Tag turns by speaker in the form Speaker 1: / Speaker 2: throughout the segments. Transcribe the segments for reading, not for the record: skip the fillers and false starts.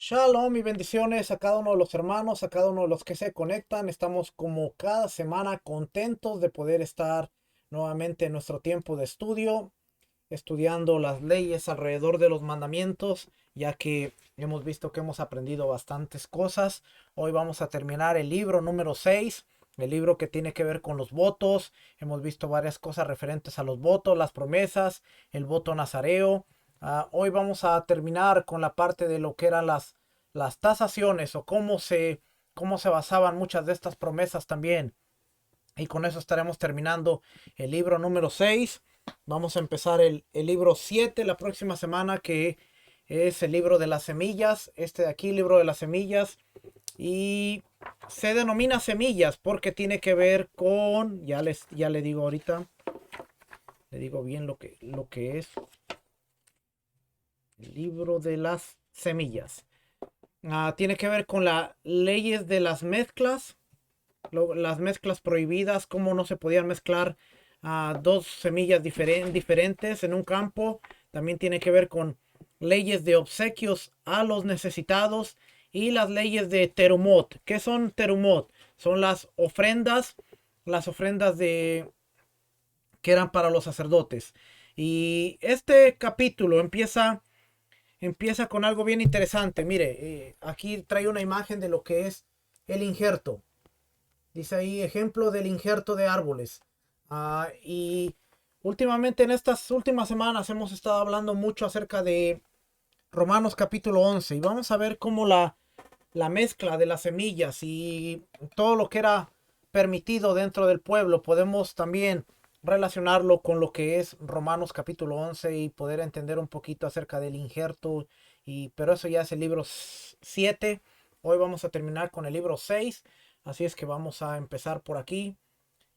Speaker 1: Shalom y bendiciones a cada uno de los hermanos, a cada uno de los que se conectan. Estamos como cada semana contentos de poder estar nuevamente en nuestro tiempo de estudio, estudiando las leyes alrededor de los mandamientos, ya que hemos visto que hemos aprendido bastantes cosas. Hoy vamos a terminar el libro número 6, el libro que tiene que ver con los votos. Hemos visto varias cosas referentes a los votos, las promesas, el voto nazareo. Hoy vamos a terminar con la parte de lo que eran las tasaciones o cómo se basaban muchas de estas promesas también. Y con eso estaremos terminando el libro número 6. Vamos a empezar el libro 7 la próxima semana, que es el libro de las semillas. Este de aquí, libro de las semillas. Y se denomina semillas porque tiene que ver con, ya le digo ahorita, le digo bien lo que es el libro de las semillas. Tiene que ver con las leyes de las mezclas, las mezclas prohibidas, cómo no se podían mezclar dos semillas diferentes en un campo. También tiene que ver con leyes de obsequios a los necesitados y las leyes de terumot. ¿Qué son terumot? Son las ofrendas que eran para los sacerdotes. Y este capítulo empieza con algo bien interesante. Mire, aquí trae una imagen de lo que es el injerto. Dice ahí ejemplo del injerto de árboles. Y últimamente en estas últimas semanas hemos estado hablando mucho acerca de Romanos capítulo 11. Y vamos a ver cómo la mezcla de las semillas y todo lo que era permitido dentro del pueblo, podemos también relacionarlo con lo que es Romanos capítulo 11 y poder entender un poquito acerca del injerto. Pero eso ya es el libro 7. Hoy vamos a terminar con el libro 6. Así es que vamos a empezar por aquí.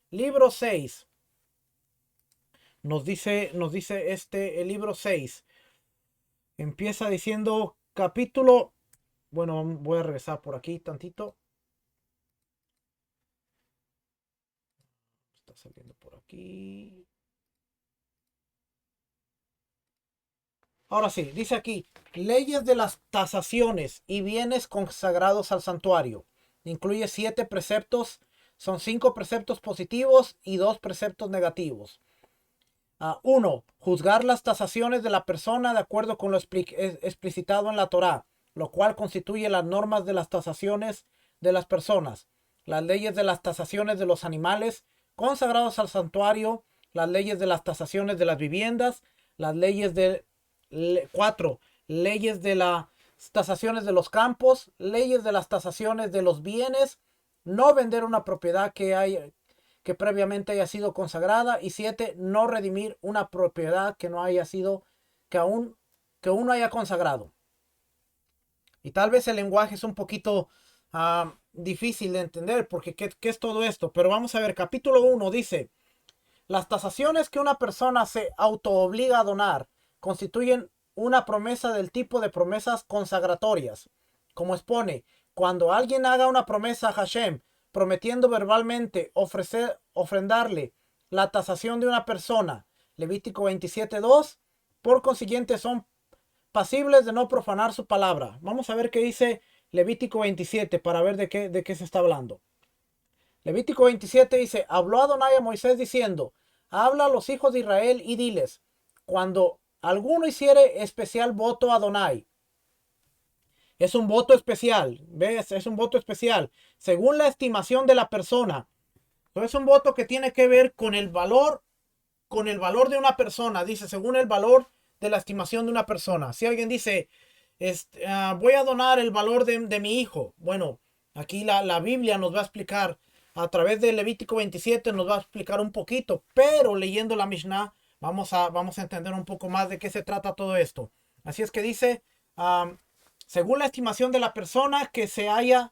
Speaker 1: Libro 6. Nos dice el libro 6. Empieza diciendo capítulo. Bueno, voy a regresar por aquí tantito. Está saliendo por aquí. Ahora sí, dice aquí, leyes de las tasaciones y bienes consagrados al santuario. Incluye 7 preceptos, son 5 preceptos positivos y 2 preceptos negativos. 1. Juzgar las tasaciones de la persona de acuerdo con lo explicitado en la Torá, lo cual constituye las normas de las tasaciones de las personas, las leyes de las tasaciones de los animales consagrados al santuario, las leyes de las tasaciones de las viviendas, las leyes de 4. Leyes de las tasaciones de los campos, leyes de las tasaciones de los bienes, no vender una propiedad que previamente haya sido consagrada. Y 7. No redimir una propiedad que no haya sido, que uno haya consagrado. Y tal vez el lenguaje es un poquito difícil de entender porque ¿qué es todo esto? Pero vamos a ver, capítulo 1 dice, las tasaciones que una persona se autoobliga a donar constituyen una promesa del tipo de promesas consagratorias. Como expone, cuando alguien haga una promesa a Hashem, prometiendo verbalmente ofrendarle la tasación de una persona, Levítico 27:2, por consiguiente son pasibles de no profanar su palabra. Vamos a ver qué dice Levítico 27 para ver de qué se está hablando. Levítico 27 dice, habló Adonai a Moisés diciendo, habla a los hijos de Israel y diles, cuando alguno hiciere especial voto a Adonai, es un voto especial, ¿ves? Es un voto especial, según la estimación de la persona. Entonces es un voto que tiene que ver con el valor de una persona, dice, según el valor de la estimación de una persona. Si alguien dice, voy a donar el valor de mi hijo, bueno, aquí la Biblia nos va a explicar, a través de Levítico 27 nos va a explicar un poquito, pero leyendo la Mishnah vamos a entender un poco más de qué se trata todo esto. Así es que dice, según la estimación de la persona que se hayan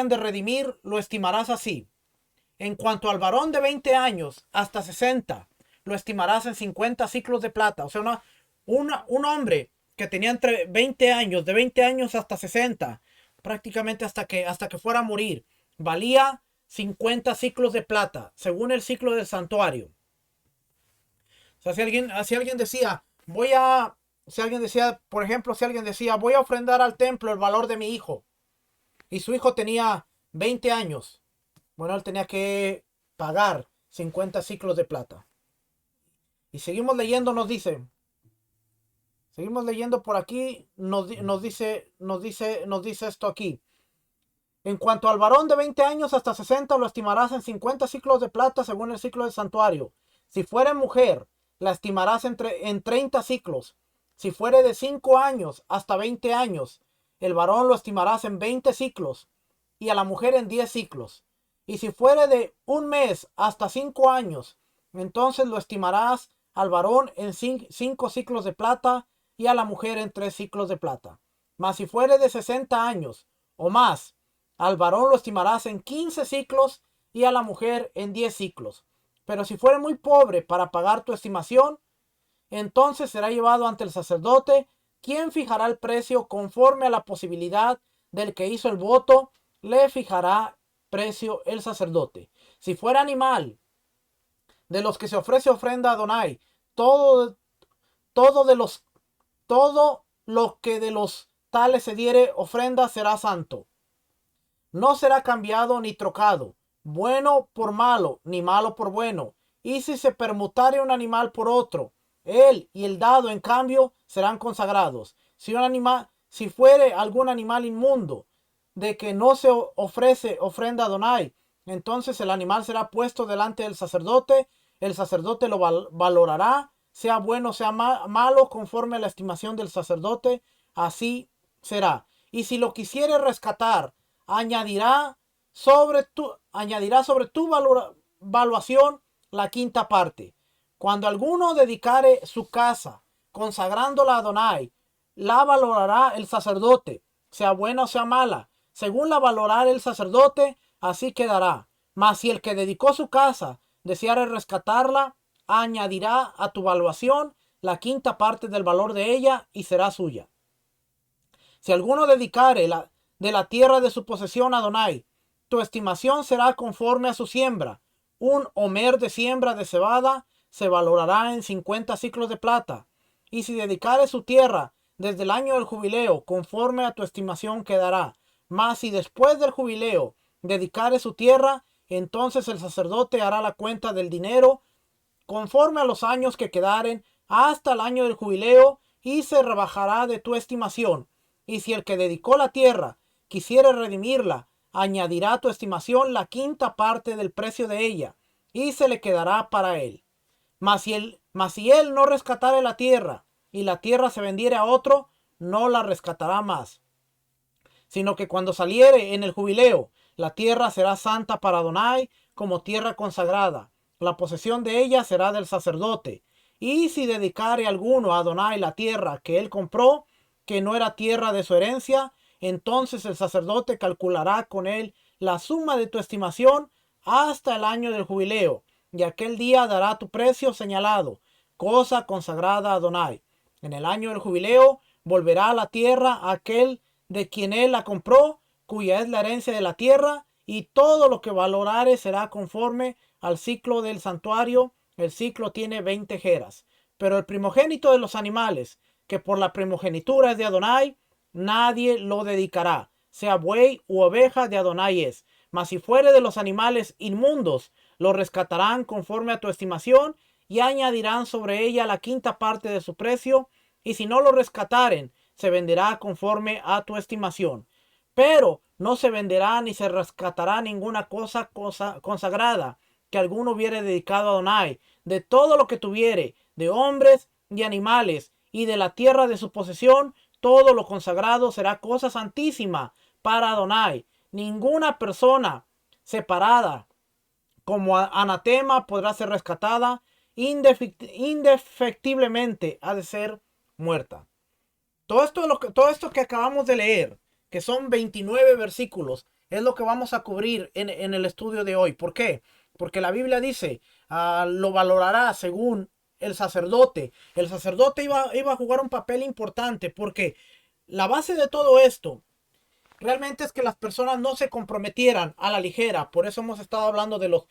Speaker 1: de redimir, lo estimarás así. En cuanto al varón de 20 años hasta 60, lo estimarás en 50 ciclos de plata. O sea, un hombre que tenía entre 20 años, de 20 años hasta 60, prácticamente hasta que fuera a morir, valía 50 ciclos de plata, según el ciclo del santuario. O sea, si alguien decía, si alguien decía, por ejemplo, si alguien decía, voy a ofrendar al templo el valor de mi hijo, y su hijo tenía 20 años, bueno, él tenía que pagar 50 ciclos de plata. Y seguimos leyendo, seguimos leyendo por aquí, nos dice esto aquí. En cuanto al varón de 20 años hasta 60, lo estimarás en 50 ciclos de plata según el ciclo del santuario. Si fuere mujer, la estimarás en 30 ciclos. Si fuere de 5 años hasta 20 años, el varón lo estimarás en 20 ciclos y a la mujer en 10 ciclos. Y si fuere de un mes hasta 5 años, entonces lo estimarás al varón en 5 ciclos de plata y a la mujer en 3 ciclos de plata. Mas si fuere de 60 años o más, al varón lo estimarás en 15 ciclos y a la mujer en 10 ciclos. Pero si fuere muy pobre para pagar tu estimación, entonces será llevado ante el sacerdote, quien fijará el precio conforme a la posibilidad del que hizo el voto, le fijará precio el sacerdote. Si fuera animal de los que se ofrece ofrenda a Adonai, todo, todo de los, todo lo que de los tales se diere ofrenda será santo. No será cambiado ni trocado, bueno por malo, ni malo por bueno. Y si se permutare un animal por otro, él y el dado en cambio serán consagrados. Si fuere algún animal inmundo, de que no se ofrece ofrenda a Adonai, entonces el animal será puesto delante del sacerdote, el sacerdote lo valorará, sea bueno, sea malo, conforme a la estimación del sacerdote, así será. Y si lo quisiere rescatar, añadirá añadirá sobre tu valuación la quinta parte. Cuando alguno dedicare su casa, consagrándola a Adonai, la valorará el sacerdote, sea buena o sea mala. Según la valorará el sacerdote, así quedará. Mas si el que dedicó su casa deseare rescatarla, añadirá a tu valuación la quinta parte del valor de ella y será suya. Si alguno dedicare de la tierra de su posesión a Adonai, tu estimación será conforme a su siembra. Un homer de siembra de cebada se valorará en 50 ciclos de plata. Y si dedicare su tierra desde el año del jubileo, conforme a tu estimación quedará. Mas si después del jubileo dedicare su tierra, entonces el sacerdote hará la cuenta del dinero conforme a los años que quedaren hasta el año del jubileo y se rebajará de tu estimación. Y si el que dedicó la tierra quisiere redimirla, añadirá a tu estimación la quinta parte del precio de ella y se le quedará para él. Mas si él no rescatare la tierra y la tierra se vendiere a otro, no la rescatará más, sino que cuando saliere en el jubileo, la tierra será santa para Adonai como tierra consagrada. La posesión de ella será del sacerdote. Y si dedicare alguno a Adonai la tierra que él compró, que no era tierra de su herencia, entonces el sacerdote calculará con él la suma de tu estimación hasta el año del jubileo, y aquel día dará tu precio señalado, cosa consagrada a Adonai. En el año del jubileo volverá a la tierra aquel de quien él la compró, cuya es la herencia de la tierra, y todo lo que valorare será conforme al ciclo del santuario. El ciclo tiene 20 jeras. Pero el primogénito de los animales, que por la primogenitura es de Adonai, nadie lo dedicará, sea buey u oveja de Adonai es. Mas si fuere de los animales inmundos, lo rescatarán conforme a tu estimación y añadirán sobre ella la quinta parte de su precio. Y si no lo rescataren, se venderá conforme a tu estimación. Pero no se venderá ni se rescatará ninguna cosa consagrada que alguno hubiere dedicado a Adonai, de todo lo que tuviere, de hombres y animales, y de la tierra de su posesión, todo lo consagrado será cosa santísima para Adonai. Ninguna persona separada como anatema podrá ser rescatada, indefectiblemente ha de ser muerta. Todo esto que acabamos de leer, que son 29 versículos, es lo que vamos a cubrir en el estudio de hoy. ¿Por qué? Porque la Biblia dice, lo valorará según el sacerdote. El sacerdote iba a jugar un papel importante porque la base de todo esto realmente es que las personas no se comprometieran a la ligera. Por eso hemos estado hablando de los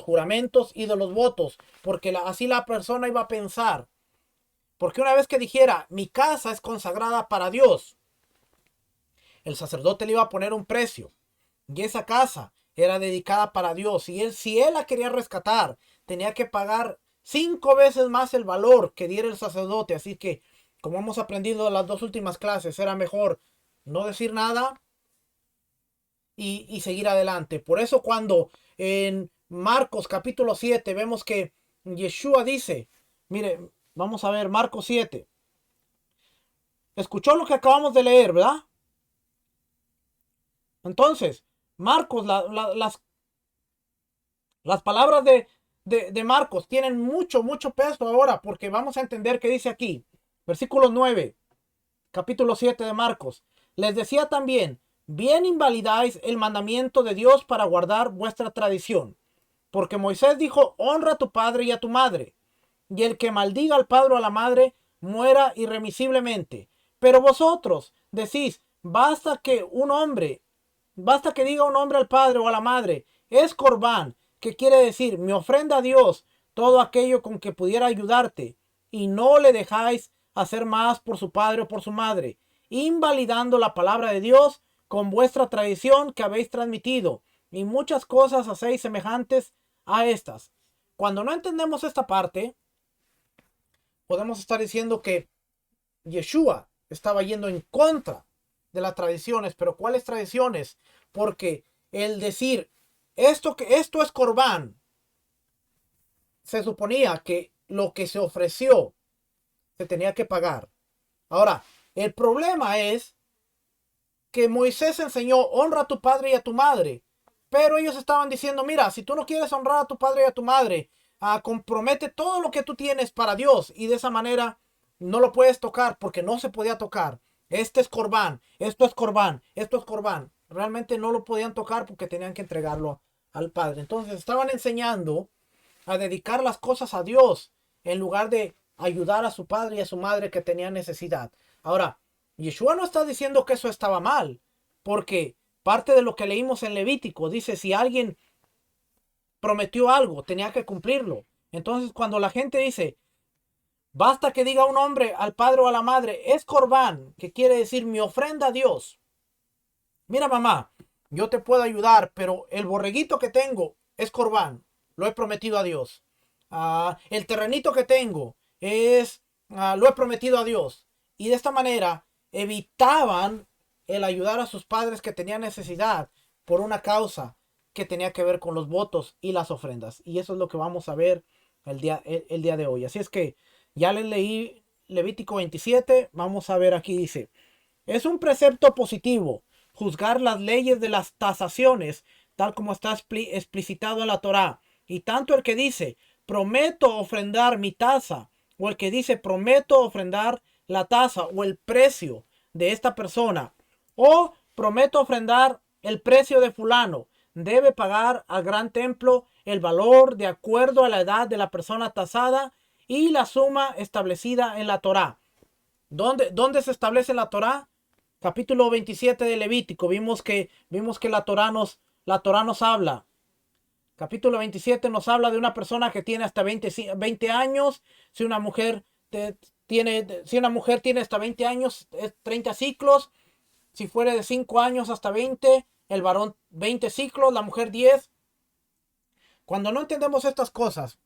Speaker 1: juramentos y de los votos, porque así la persona iba a pensar, Porque una vez que dijera, mi casa es consagrada para Dios, el sacerdote le iba a poner un precio. Y esa casa era dedicada para Dios. Y él, si él la quería rescatar, tenía que pagar 5 veces más el valor que diera el sacerdote. Así que, como hemos aprendido en las 2 últimas clases, era mejor no decir nada y seguir adelante. Por eso cuando en Marcos capítulo 7 vemos que Yeshua dice, mire, vamos a ver Marcos 7. Escuchó lo que acabamos de leer, ¿verdad? Entonces, Marcos, las palabras de Marcos tienen mucho peso ahora, porque vamos a entender que dice aquí, versículo 9, capítulo 7 de Marcos. Les decía también, bien invalidáis el mandamiento de Dios para guardar vuestra tradición. Porque Moisés dijo, honra a tu padre y a tu madre, y el que maldiga al padre o a la madre muera irremisiblemente. Pero vosotros decís, basta que diga un hombre al padre o a la madre, es corbán, que quiere decir, me ofrenda a Dios todo aquello con que pudiera ayudarte, y no le dejáis hacer más por su padre o por su madre, invalidando la palabra de Dios con vuestra tradición que habéis transmitido, y muchas cosas hacéis semejantes a estas. Cuando no entendemos esta parte, podemos estar diciendo que Yeshua estaba yendo en contra de las tradiciones, pero ¿cuáles tradiciones? Porque el decir esto es corbán, se suponía que lo que se ofreció se tenía que pagar. Ahora, el problema es que Moisés enseñó honra a tu padre y a tu madre, pero ellos estaban diciendo, mira, si tú no quieres honrar a tu padre y a tu madre, compromete todo lo que tú tienes para Dios, y de esa manera no lo puedes tocar porque no se podía tocar. Este es corbán, esto es corbán, esto es corbán. Realmente no lo podían tocar porque tenían que entregarlo al Padre. Entonces estaban enseñando a dedicar las cosas a Dios en lugar de ayudar a su padre y a su madre que tenían necesidad. Ahora, Yeshua no está diciendo que eso estaba mal, porque parte de lo que leímos en Levítico dice, si alguien prometió algo, tenía que cumplirlo. Entonces, cuando la gente dice, basta que diga un hombre al padre o a la madre, es corbán, que quiere decir mi ofrenda a Dios. Mira, mamá, yo te puedo ayudar, pero el borreguito que tengo es corbán, lo he prometido a Dios. El terrenito que tengo lo he prometido a Dios. Y de esta manera evitaban el ayudar a sus padres que tenían necesidad por una causa que tenía que ver con los votos y las ofrendas. Y eso es lo que vamos a ver el día de hoy. Así es que ya les leí Levítico 27. Vamos a ver aquí dice, es un precepto positivo juzgar las leyes de las tasaciones, tal como está explicitado en la Torá. Y tanto el que dice, prometo ofrendar mi tasa, o el que dice, prometo ofrendar la tasa o el precio de esta persona, o prometo ofrendar el precio de fulano, debe pagar al gran templo el valor de acuerdo a la edad de la persona tasada y la suma establecida en la Torá. ¿Dónde se establece la Torá? Capítulo 27 de Levítico. Vimos que la Torá nos habla. Capítulo 27 nos habla de una persona que tiene hasta 20 años. Si una mujer tiene hasta 20 años, es 30 ciclos. Si fuera de 5 años hasta 20, el varón 20 ciclos, la mujer 10. Cuando no entendemos estas cosas,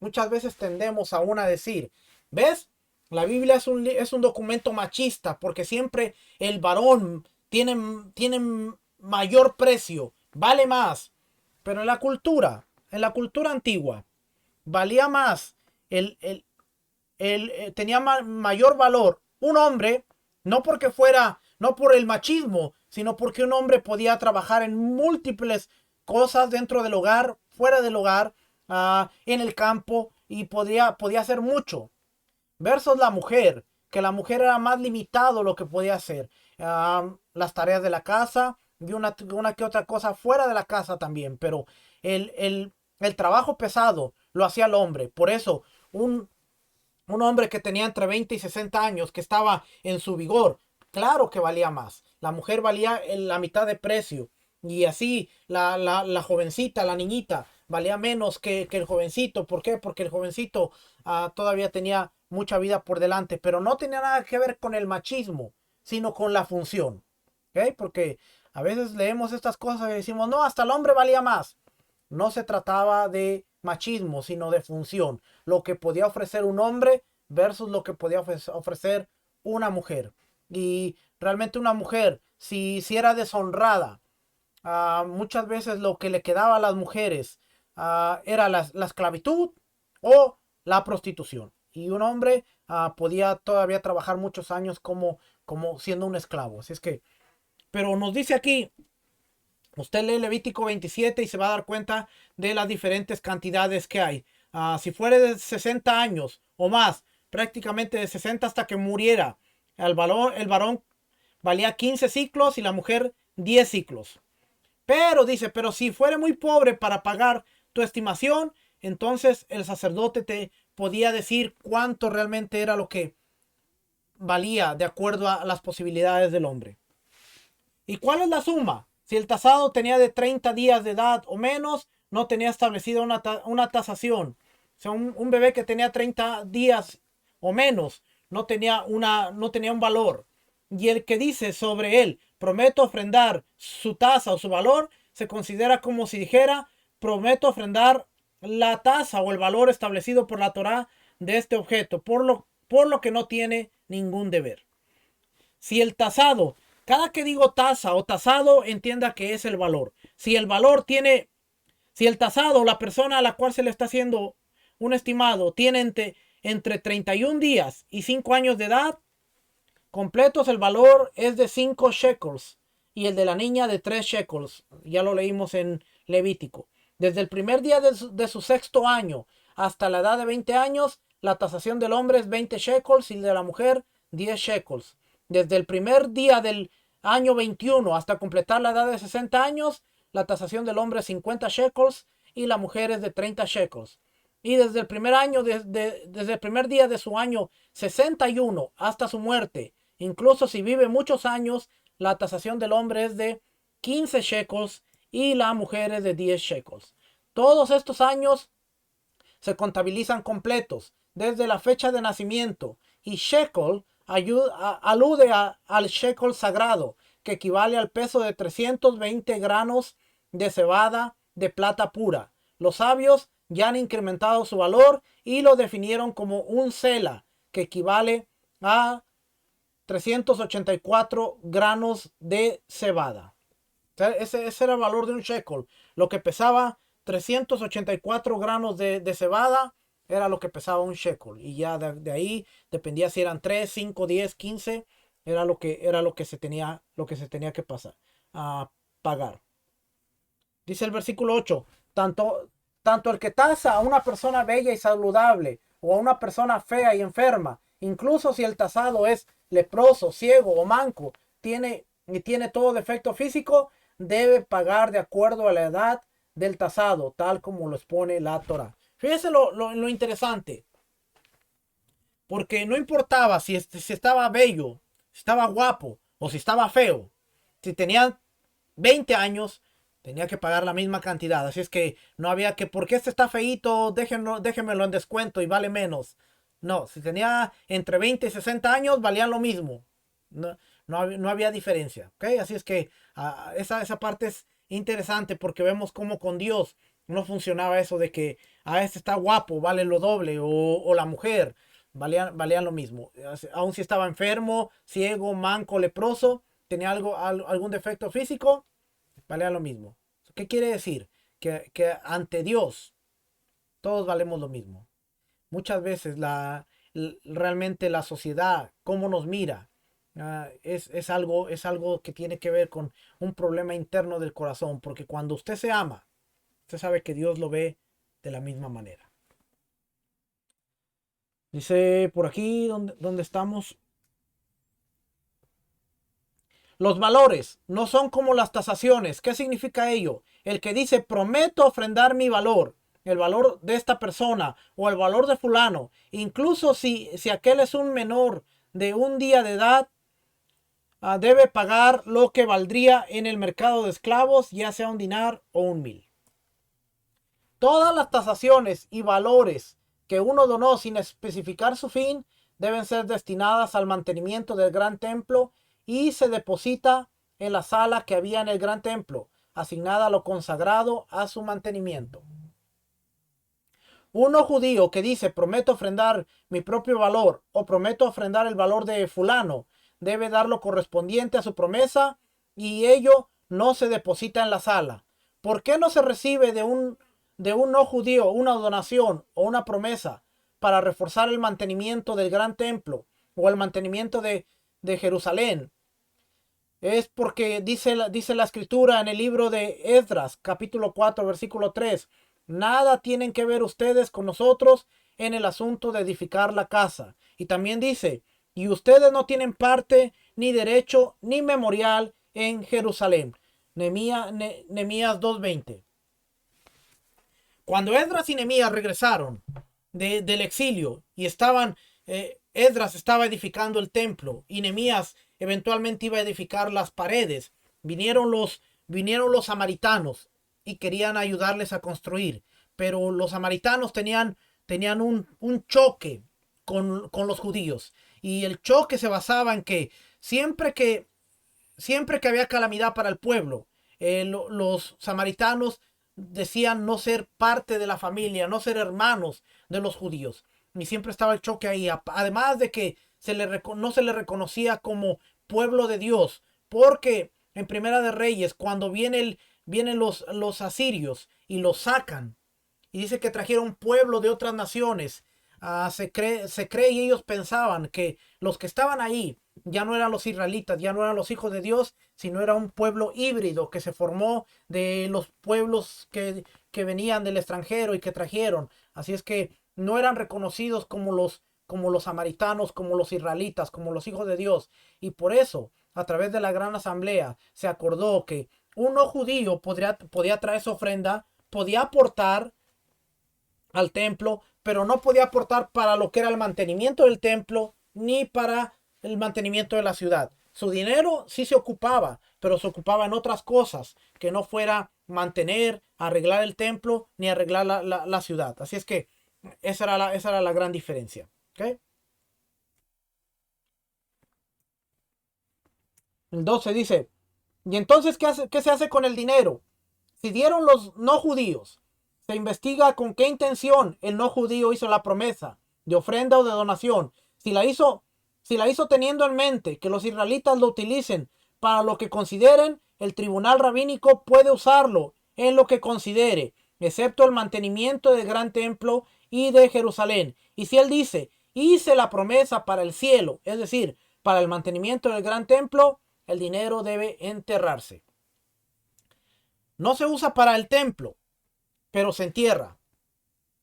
Speaker 1: muchas veces tendemos aún a decir, ¿ves? La Biblia es un documento machista porque siempre el varón tiene mayor precio, vale más. Pero en la cultura antigua, valía más, tenía mayor valor un hombre, no por el machismo, sino porque un hombre podía trabajar en múltiples cosas dentro del hogar, fuera del hogar, en el campo, y podía hacer mucho. Versus la mujer, que la mujer era más limitado lo que podía hacer. Las tareas de la casa y una que otra cosa fuera de la casa también. Pero el trabajo pesado lo hacía el hombre. Por eso, un hombre que tenía entre 20 y 60 años, que estaba en su vigor, claro que valía más. La mujer valía en la mitad de precio. Y así la jovencita, la niñita, valía menos que el jovencito. ¿Por qué? Porque el jovencito todavía tenía mucha vida por delante, pero no tenía nada que ver con el machismo, sino con la función. ¿Ok? Porque a veces leemos estas cosas y decimos, no, hasta el hombre valía más. No se trataba de machismo, sino de función. Lo que podía ofrecer un hombre versus lo que podía ofrecer una mujer. Y realmente una mujer, si era deshonrada, muchas veces lo que le quedaba a las mujeres era la esclavitud o la prostitución. Y un hombre podía todavía trabajar muchos años como siendo un esclavo. Así es que, pero nos dice aquí, usted lee Levítico 27 y se va a dar cuenta de las diferentes cantidades que hay. Si fuera de 60 años o más, prácticamente de 60 hasta que muriera, el varón valía 15 ciclos y la mujer 10 ciclos. Pero dice, pero si fuera muy pobre para pagar tu estimación, entonces el sacerdote te podía decir cuánto realmente era lo que valía de acuerdo a las posibilidades del hombre. ¿Y cuál es la suma? Si el tasado tenía de 30 días de edad o menos, no tenía establecida una tasación. O sea, un bebé que tenía 30 días o menos no tenía un valor. Y el que dice sobre él, prometo ofrendar su tasa o su valor, se considera como si dijera, prometo ofrendar la tasa o el valor establecido por la Torá de este objeto, por lo que no tiene ningún deber. Si el tasado, cada que digo tasa o tasado, entienda que es el valor. Si el valor tiene, si el tasado, la persona a la cual se le está haciendo un estimado, tiene entre 31 días y 5 años de edad completos, el valor es de 5 shekels y el de la niña de 3 shekels. Ya lo leímos en Levítico. Desde el primer día de su sexto año hasta la edad de 20 años, la tasación del hombre es 20 shekels y de la mujer 10 shekels. Desde el primer día del año 21 hasta completar la edad de 60 años, la tasación del hombre es 50 shekels y la mujer es de 30 shekels. Y desde el primer año, desde el primer día de su año 61 hasta su muerte, incluso si vive muchos años, la tasación del hombre es de 15 shekels y la mujer es de 10 shekels. Todos estos años se contabilizan completos desde la fecha de nacimiento y shekel alude al shekel sagrado, que equivale al peso de 320 granos de cebada de plata pura. Los sabios ya han incrementado su valor y lo definieron como un sela, que equivale a 384 granos de cebada. O sea, ese era el valor de un shekel. Lo que pesaba 384 granos de cebada era lo que pesaba un shekel. Y ya de ahí dependía si eran 3, 5, 10, 15. Era lo que se tenía que pasar a pagar. Dice el versículo 8. Tanto el que tasa a una persona bella y saludable o a una persona fea y enferma, incluso si el tasado es leproso, ciego o manco, tiene todo defecto físico, debe pagar de acuerdo a la edad del tasado, tal como lo expone la Torah. Fíjese lo interesante, porque no importaba si estaba bello, si estaba guapo o si estaba feo, si tenía 20 años, tenía que pagar la misma cantidad. Así es que no había que, porque este está feíto, déjenmelo en descuento y vale menos. No, si tenía entre 20 y 60 años, valían lo mismo. No había diferencia. ¿Okay? Así es que esa parte es interesante porque vemos cómo con Dios no funcionaba eso de que este está guapo, vale lo doble, o la mujer, valían lo mismo. Aun si estaba enfermo, ciego, manco, leproso, tenía algún defecto físico, valía lo mismo. ¿Qué quiere decir? Que ante Dios todos valemos lo mismo. Muchas veces realmente la sociedad, cómo nos mira, es algo que tiene que ver con un problema interno del corazón, porque cuando usted se ama, usted sabe que Dios lo ve de la misma manera. Dice por aquí donde estamos. Los valores no son como las tasaciones. ¿Qué significa ello? El que dice, prometo ofrendar mi valor, el valor de esta persona o el valor de fulano, incluso si aquel es un menor de un día de edad, debe pagar lo que valdría en el mercado de esclavos, ya sea un dinar o un mil. Todas las tasaciones y valores que uno donó sin especificar su fin deben ser destinadas al mantenimiento del gran templo y se deposita en la sala que había en el gran templo, asignada a lo consagrado a su mantenimiento. Uno judío que dice prometo ofrendar mi propio valor o prometo ofrendar el valor de fulano, debe dar lo correspondiente a su promesa y ello no se deposita en la sala. ¿Por qué no se recibe de un no judío una donación o una promesa para reforzar el mantenimiento del gran templo o el mantenimiento de Jerusalén? Es porque dice la escritura en el libro de Esdras, capítulo 4, versículo 3. Nada tienen que ver ustedes con nosotros en el asunto de edificar la casa. Y también dice, y ustedes no tienen parte, ni derecho, ni memorial en Jerusalén. Nehemías 2:20. Cuando Esdras y Nehemías regresaron del exilio y Esdras estaba edificando el templo y Nehemías eventualmente iba a edificar las paredes, vinieron los samaritanos y querían ayudarles a construir, pero los samaritanos tenían un choque con los judíos, y el choque se basaba en que siempre que siempre que había calamidad para el pueblo, los samaritanos decían no ser parte de la familia, no ser hermanos de los judíos. Y siempre estaba el choque ahí. Además de que no se le reconocía como pueblo de Dios. Porque en Primera de Reyes, cuando vienen los asirios y los sacan, y dice que trajeron pueblo de otras naciones, se cree y ellos pensaban que los que estaban ahí ya no eran los israelitas, ya no eran los hijos de Dios, sino era un pueblo híbrido que se formó de los pueblos que venían del extranjero y que trajeron. Así es que no eran reconocidos como los samaritanos, como los israelitas, como los hijos de Dios. Y por eso, a través de la gran asamblea, se acordó que un no judío podía traer su ofrenda, podía aportar al templo, pero no podía aportar para lo que era el mantenimiento del templo ni para el mantenimiento de la ciudad. Su dinero sí se ocupaba, pero se ocupaba en otras cosas que no fuera mantener, arreglar el templo ni arreglar la ciudad. Así es que esa era la gran diferencia. ¿Okay? El 12 dice, ¿y entonces qué se hace con el dinero? Si dieron los no judíos, se investiga con qué intención el no judío hizo la promesa de ofrenda o de donación. Si la hizo teniendo en mente que los israelitas lo utilicen para lo que consideren, el tribunal rabínico puede usarlo en lo que considere, excepto el mantenimiento del gran templo y de Jerusalén. Y si él dice, hice la promesa para el cielo, es decir, para el mantenimiento del gran templo, el dinero debe enterrarse. No se usa para el templo, pero se entierra,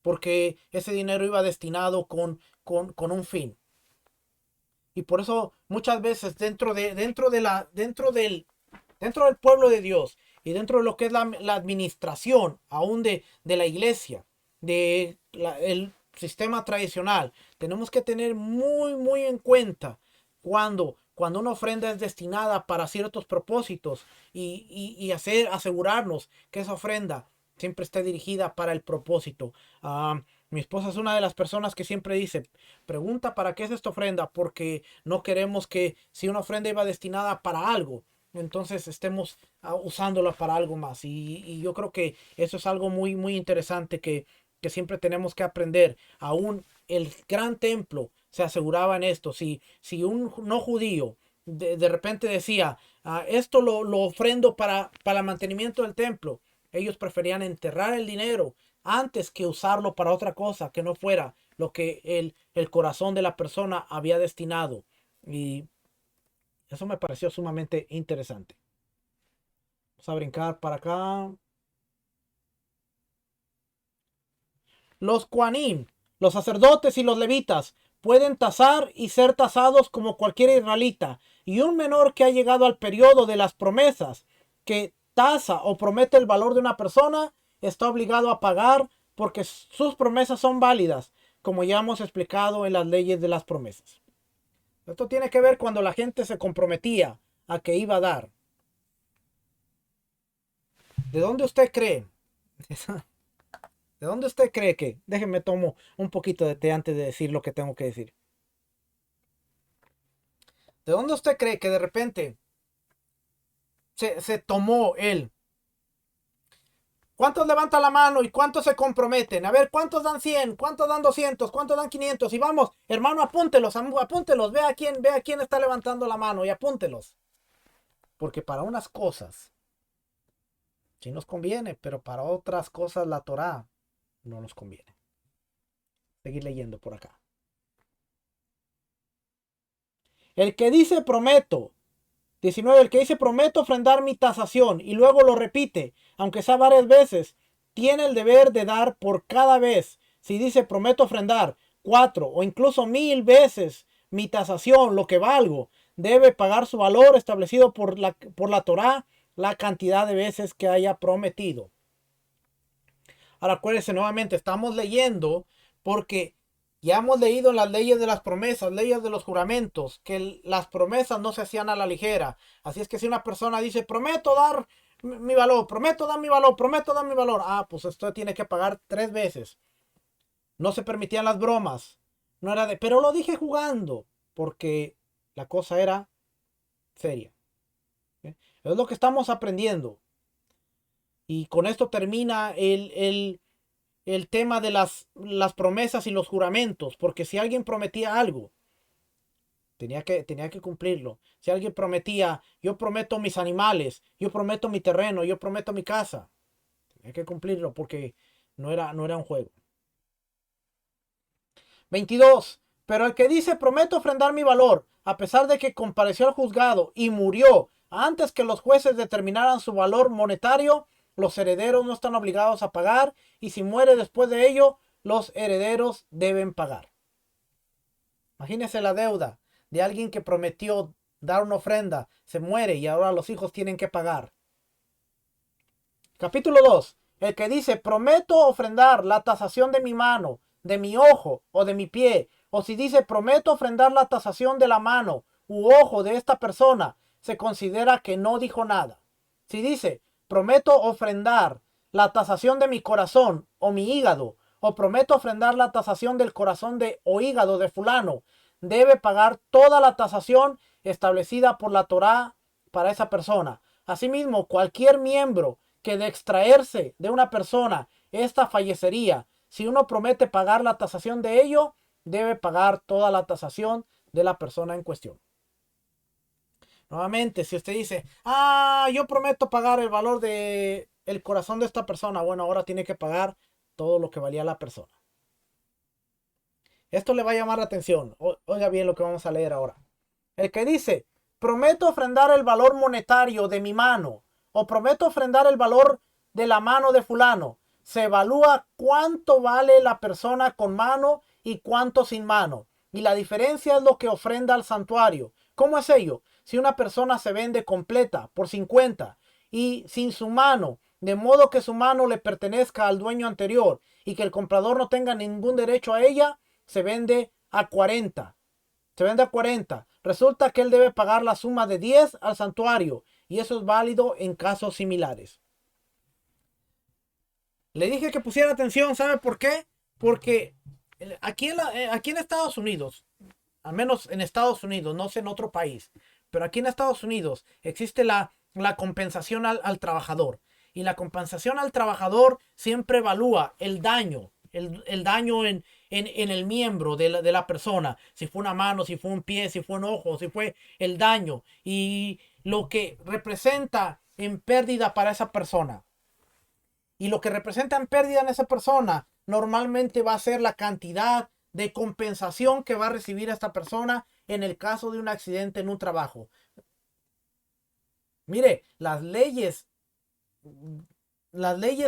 Speaker 1: porque ese dinero iba destinado con un fin. Y por eso muchas veces dentro del pueblo de Dios y dentro de lo que es la administración aún de la iglesia, el sistema tradicional, tenemos que tener muy en cuenta cuando una ofrenda es destinada para ciertos propósitos y asegurarnos que esa ofrenda siempre esté dirigida para el propósito. Mi esposa es una de las personas que siempre dice, pregunta para qué es esta ofrenda, porque no queremos que si una ofrenda iba destinada para algo, entonces estemos usándola para algo más. Y yo creo que eso es algo muy interesante que siempre tenemos que aprender. Aún el gran templo se aseguraba en esto. Si un no judío de repente decía, esto lo ofrendo para el mantenimiento del templo, ellos preferían enterrar el dinero antes que usarlo para otra cosa que no fuera lo que el corazón de la persona había destinado. Y eso me pareció sumamente interesante. Vamos a brincar para acá. Los Kohanim, los sacerdotes y los levitas pueden tasar y ser tasados como cualquier israelita. Y un menor que ha llegado al periodo de las promesas, que tasa o promete el valor de una persona, está obligado a pagar porque sus promesas son válidas, como ya hemos explicado en las leyes de las promesas. Esto tiene que ver cuando la gente se comprometía a que iba a dar. ¿De dónde usted cree? ¿De dónde usted cree que? Déjenme tomo un poquito de té antes de decir lo que tengo que decir. ¿De dónde usted cree que de repente se tomó él? ¿Cuántos levantan la mano y cuántos se comprometen? A ver, ¿cuántos dan 100? ¿Cuántos dan 200? ¿Cuántos dan 500? Y vamos, hermano, apúntelos, apúntelos. Ve a quién está levantando la mano y apúntelos. Porque para unas cosas sí nos conviene, pero para otras cosas la Torá no nos conviene. Seguir leyendo por acá. El que dice prometo, 19, el que dice prometo ofrendar mi tasación y luego lo repite, aunque sea varias veces, tiene el deber de dar por cada vez. Si dice prometo ofrendar 4 o incluso 1000 veces mi tasación, lo que valgo, debe pagar su valor establecido por la Torá, la cantidad de veces que haya prometido. Ahora acuérdense nuevamente, estamos leyendo porque ya hemos leído las leyes de las promesas, leyes de los juramentos, que las promesas no se hacían a la ligera. Así es que si una persona dice, prometo dar mi valor, prometo dar mi valor, prometo dar mi valor, pues esto tiene que pagar 3 veces. No se permitían las bromas. No era de, pero lo dije jugando, porque la cosa era seria. ¿Sí? Es lo que estamos aprendiendo. Y con esto termina el tema de las promesas y los juramentos, porque si alguien prometía algo, tenía que cumplirlo. Si alguien prometía, yo prometo mis animales, yo prometo mi terreno, yo prometo mi casa, tenía que cumplirlo porque no era un juego. 22. Pero el que dice prometo ofrendar mi valor, a pesar de que compareció al juzgado y murió antes que los jueces determinaran su valor monetario, los herederos no están obligados a pagar y si muere después de ello, los herederos deben pagar. Imagínese la deuda de alguien que prometió dar una ofrenda, se muere y ahora los hijos tienen que pagar. Capítulo 2. El que dice, prometo ofrendar la tasación de mi mano, de mi ojo o de mi pie, o si dice, prometo ofrendar la tasación de la mano u ojo de esta persona, se considera que no dijo nada. Si dice, prometo ofrendar la tasación de mi corazón o mi hígado, o prometo ofrendar la tasación del corazón o hígado de fulano, debe pagar toda la tasación establecida por la Torá para esa persona. Asimismo, cualquier miembro que de extraerse de una persona, esta fallecería. Si uno promete pagar la tasación de ello, debe pagar toda la tasación de la persona en cuestión. Nuevamente, si usted dice, yo prometo pagar el valor de el corazón de esta persona, bueno, ahora tiene que pagar todo lo que valía la persona. Esto le va a llamar la atención. Oiga bien lo que vamos a leer ahora. El que dice, prometo ofrendar el valor monetario de mi mano o prometo ofrendar el valor de la mano de fulano. Se evalúa cuánto vale la persona con mano y cuánto sin mano. Y la diferencia es lo que ofrenda al santuario. ¿Cómo es ello? Si una persona se vende completa por 50 y sin su mano, de modo que su mano le pertenezca al dueño anterior y que el comprador no tenga ningún derecho a ella, se vende a 40. Se vende a 40. Resulta que él debe pagar la suma de 10 al santuario y eso es válido en casos similares. Le dije que pusiera atención, ¿sabe por qué? Porque aquí en Estados Unidos, al menos en Estados Unidos, no sé en otro país, pero aquí en Estados Unidos existe la compensación al trabajador. Y la compensación al trabajador siempre evalúa el daño, el daño en el miembro de la persona. Si fue una mano, si fue un pie, si fue un ojo, si fue el daño. Y lo que representa en pérdida para esa persona. Y lo que representa en pérdida en esa persona normalmente va a ser la cantidad de compensación que va a recibir esta persona en el caso de un accidente en un trabajo. Mire, las leyes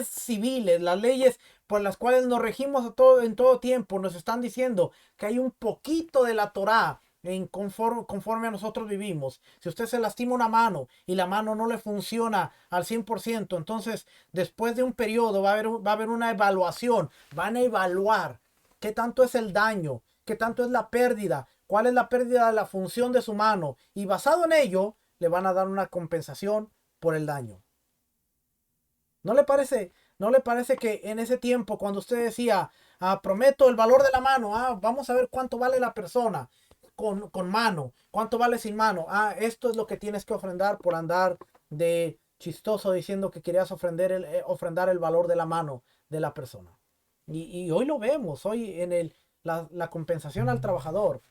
Speaker 1: civiles, las leyes por las cuales nos regimos en todo tiempo, nos están diciendo que hay un poquito de la Torá conforme a nosotros vivimos. Si usted se lastima una mano y la mano no le funciona al 100%, entonces después de un periodo va a haber una evaluación. Van a evaluar qué tanto es el daño, qué tanto es la pérdida, cuál es la pérdida de la función de su mano. Y basado en ello, le van a dar una compensación por el daño. ¿No le parece ¿No le parece que en ese tiempo, cuando usted decía, prometo el valor de la mano, vamos a ver cuánto vale la persona con mano, cuánto vale sin mano, esto es lo que tienes que ofrendar por andar de chistoso diciendo que querías ofrendar el valor de la mano de la persona? Y hoy lo vemos, hoy en la compensación al trabajador.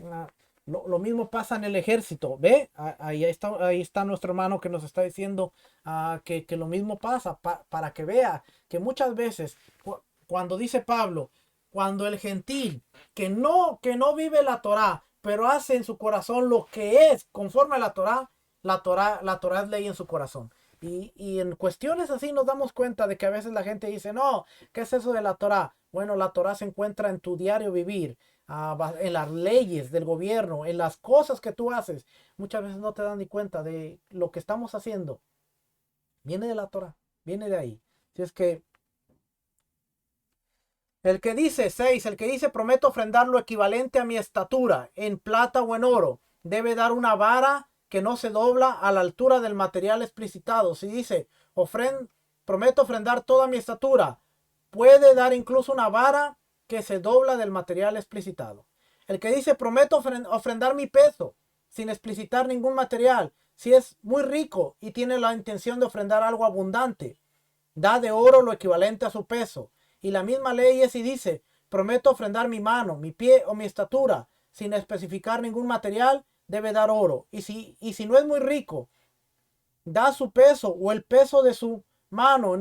Speaker 1: Ah, lo mismo pasa en el ejército. ¿Ve? Ahí está nuestro hermano que nos está diciendo que lo mismo pasa para que vea que muchas veces cuando dice Pablo, cuando el gentil que no vive la Torá, pero hace en su corazón lo que es conforme a la Torá es ley en su corazón. Y en cuestiones así nos damos cuenta de que a veces la gente dice, no, ¿qué es eso de la Torá? Bueno, la Torá se encuentra en tu diario vivir, en las leyes del gobierno, en las cosas que tú haces. Muchas veces no te dan ni cuenta de lo que estamos haciendo. Viene de la Torá, viene de ahí. Si es que el que dice 6, el que dice prometo ofrendar lo equivalente a mi estatura, en plata o en oro, debe dar una vara que no se dobla a la altura del material explicitado. Si dice prometo ofrendar toda mi estatura, puede dar incluso una vara que se dobla del material explicitado. El que dice prometo ofrendar mi peso sin explicitar ningún material, si es muy rico y tiene la intención de ofrendar algo abundante, da de oro lo equivalente a su peso. Y la misma ley es y dice, prometo ofrendar mi mano, mi pie o mi estatura, sin especificar ningún material, debe dar oro. Y si no es muy rico, da su peso o el peso de su mano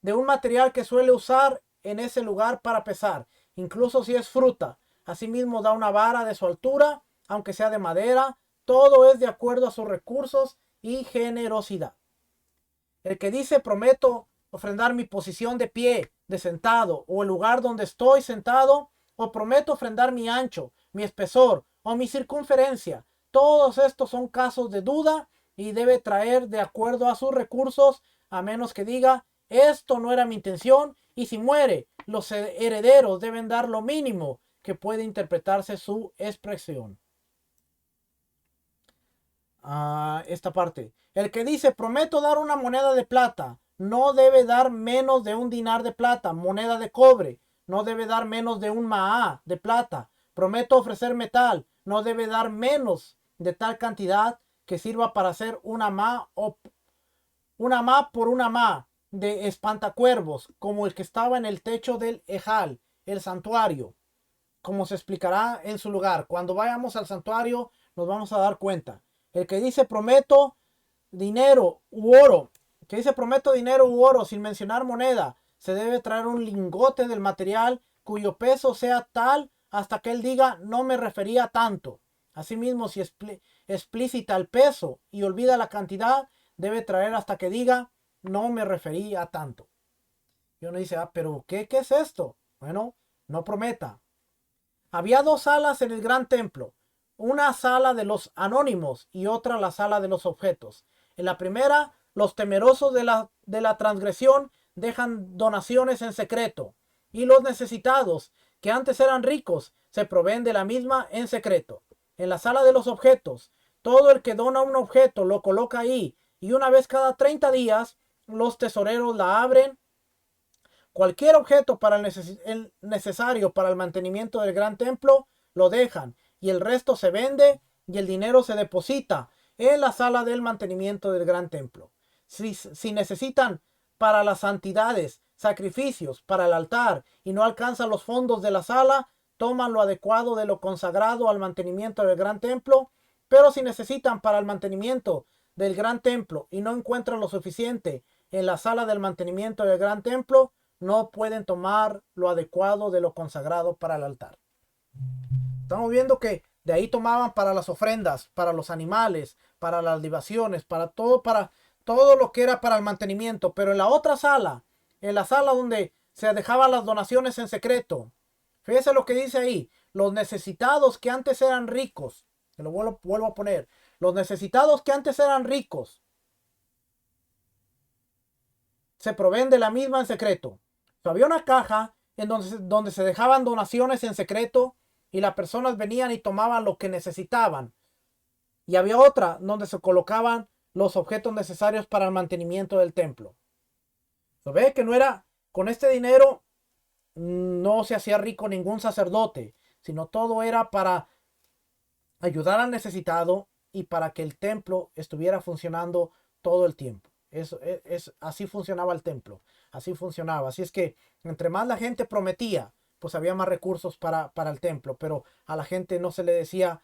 Speaker 1: de un material que suele usar en ese lugar para pesar, incluso si es fruta. Asimismo da una vara de su altura, aunque sea de madera. Todo es de acuerdo a sus recursos y generosidad. El que dice prometo ofrendar mi posición de pie, de sentado, o el lugar donde estoy sentado, o prometo ofrendar mi ancho, mi espesor, o mi circunferencia. Todos estos son casos de duda y debe traer de acuerdo a sus recursos, a menos que diga, esto no era mi intención, y si muere, los herederos deben dar lo mínimo que puede interpretarse su expresión. Esta parte. El que dice, prometo dar una moneda de plata, no debe dar menos de un dinar de plata. Moneda de cobre, no debe dar menos de un maá de plata. Prometo ofrecer metal, no debe dar menos de tal cantidad que sirva para hacer una ma por una ma de espantacuervos, como el que estaba en el techo del ejal, el santuario, como se explicará en su lugar. Cuando vayamos al santuario nos vamos a dar cuenta. El que dice prometo dinero u oro, que dice prometo dinero u oro sin mencionar moneda, se debe traer un lingote del material cuyo peso sea tal hasta que él diga no me refería a tanto. Asimismo, si explícita el peso y olvida la cantidad, debe traer hasta que diga no me refería a tanto. Y uno dice, pero ¿qué es esto? Bueno, no prometa. Había dos salas en el gran templo, una sala de los anónimos y otra la sala de los objetos. En la primera, los temerosos de la transgresión dejan donaciones en secreto, y los necesitados, que antes eran ricos, se proveen de la misma en secreto. En la sala de los objetos, todo el que dona un objeto lo coloca ahí, y una vez cada 30 días, los tesoreros la abren. Cualquier objeto para el necesario para el mantenimiento del gran templo lo dejan, y el resto se vende y el dinero se deposita en la sala del mantenimiento del gran templo. Si necesitan para las santidades sacrificios para el altar y no alcanzan los fondos de la sala, toman lo adecuado de lo consagrado al mantenimiento del gran templo. Pero si necesitan para el mantenimiento del gran templo y no encuentran lo suficiente en la sala del mantenimiento del gran templo, no pueden tomar lo adecuado de lo consagrado para el altar. Estamos viendo que de ahí tomaban para las ofrendas, para los animales, para las libaciones, para todo lo que era para el mantenimiento. Pero en la otra sala, en la sala donde se dejaban las donaciones en secreto, fíjese lo que dice ahí, los necesitados que antes eran ricos, se lo vuelvo a poner, los necesitados que antes eran ricos, se proveen de la misma en secreto. Había una caja en donde se dejaban donaciones en secreto y las personas venían y tomaban lo que necesitaban. Y había otra donde se colocaban los objetos necesarios para el mantenimiento del templo. ¿Se ve que no era con este dinero? No se hacía rico ningún sacerdote, sino todo era para ayudar al necesitado y para que el templo estuviera funcionando todo el tiempo. Así funcionaba el templo, así funcionaba. Así es que entre más la gente prometía, pues había más recursos para el templo, pero a la gente no se le decía,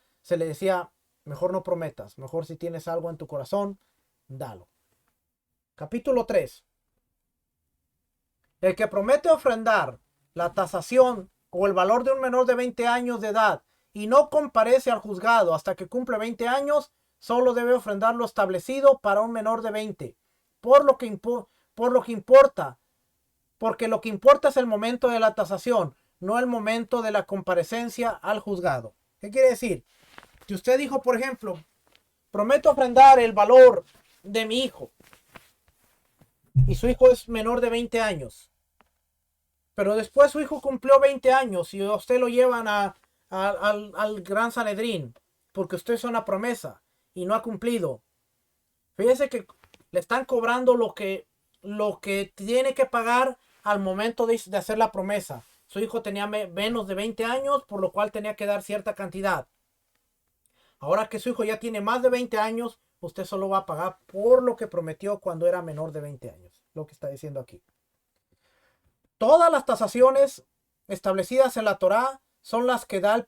Speaker 1: mejor no prometas, mejor si tienes algo en tu corazón, dalo. Capítulo 3. El que promete ofrendar la tasación o el valor de un menor de 20 años de edad y no comparece al juzgado hasta que cumple 20 años, solo debe ofrendar lo establecido para un menor de 20. Por lo que, por lo que importa, porque lo que importa es el momento de la tasación, no el momento de la comparecencia al juzgado. ¿Qué quiere decir? Si usted dijo, por ejemplo, prometo ofrendar el valor de mi hijo y su hijo es menor de 20 años, pero después su hijo cumplió 20 años y a usted lo llevan al Gran Sanedrín porque usted hizo una promesa y no ha cumplido. Fíjese que le están cobrando lo que tiene que pagar al momento de hacer la promesa. Su hijo tenía menos de 20 años, por lo cual tenía que dar cierta cantidad. Ahora que su hijo ya tiene más de 20 años, usted solo va a pagar por lo que prometió cuando era menor de 20 años. Lo que está diciendo aquí. Todas las tasaciones establecidas en la Torá son las que da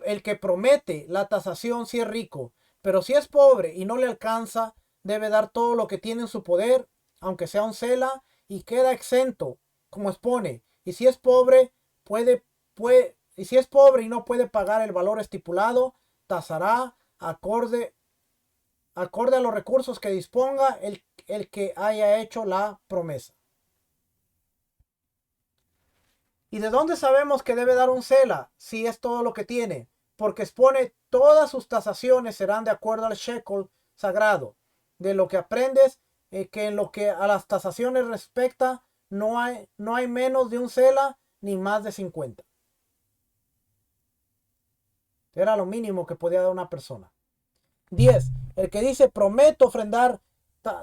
Speaker 1: el que promete la tasación si es rico, pero si es pobre y no le alcanza, debe dar todo lo que tiene en su poder, aunque sea un cela, y queda exento, como expone. Y si es pobre, y si es pobre y no puede pagar el valor estipulado, tasará acorde a los recursos que disponga el que haya hecho la promesa. ¿Y de dónde sabemos que debe dar un cela si es todo lo que tiene? Porque expone todas sus tasaciones serán de acuerdo al shekel sagrado. De lo que aprendes que en lo que a las tasaciones respecta no hay menos de un cela ni más de 50. Era lo mínimo que podía dar una persona. 10. El que dice prometo ofrendar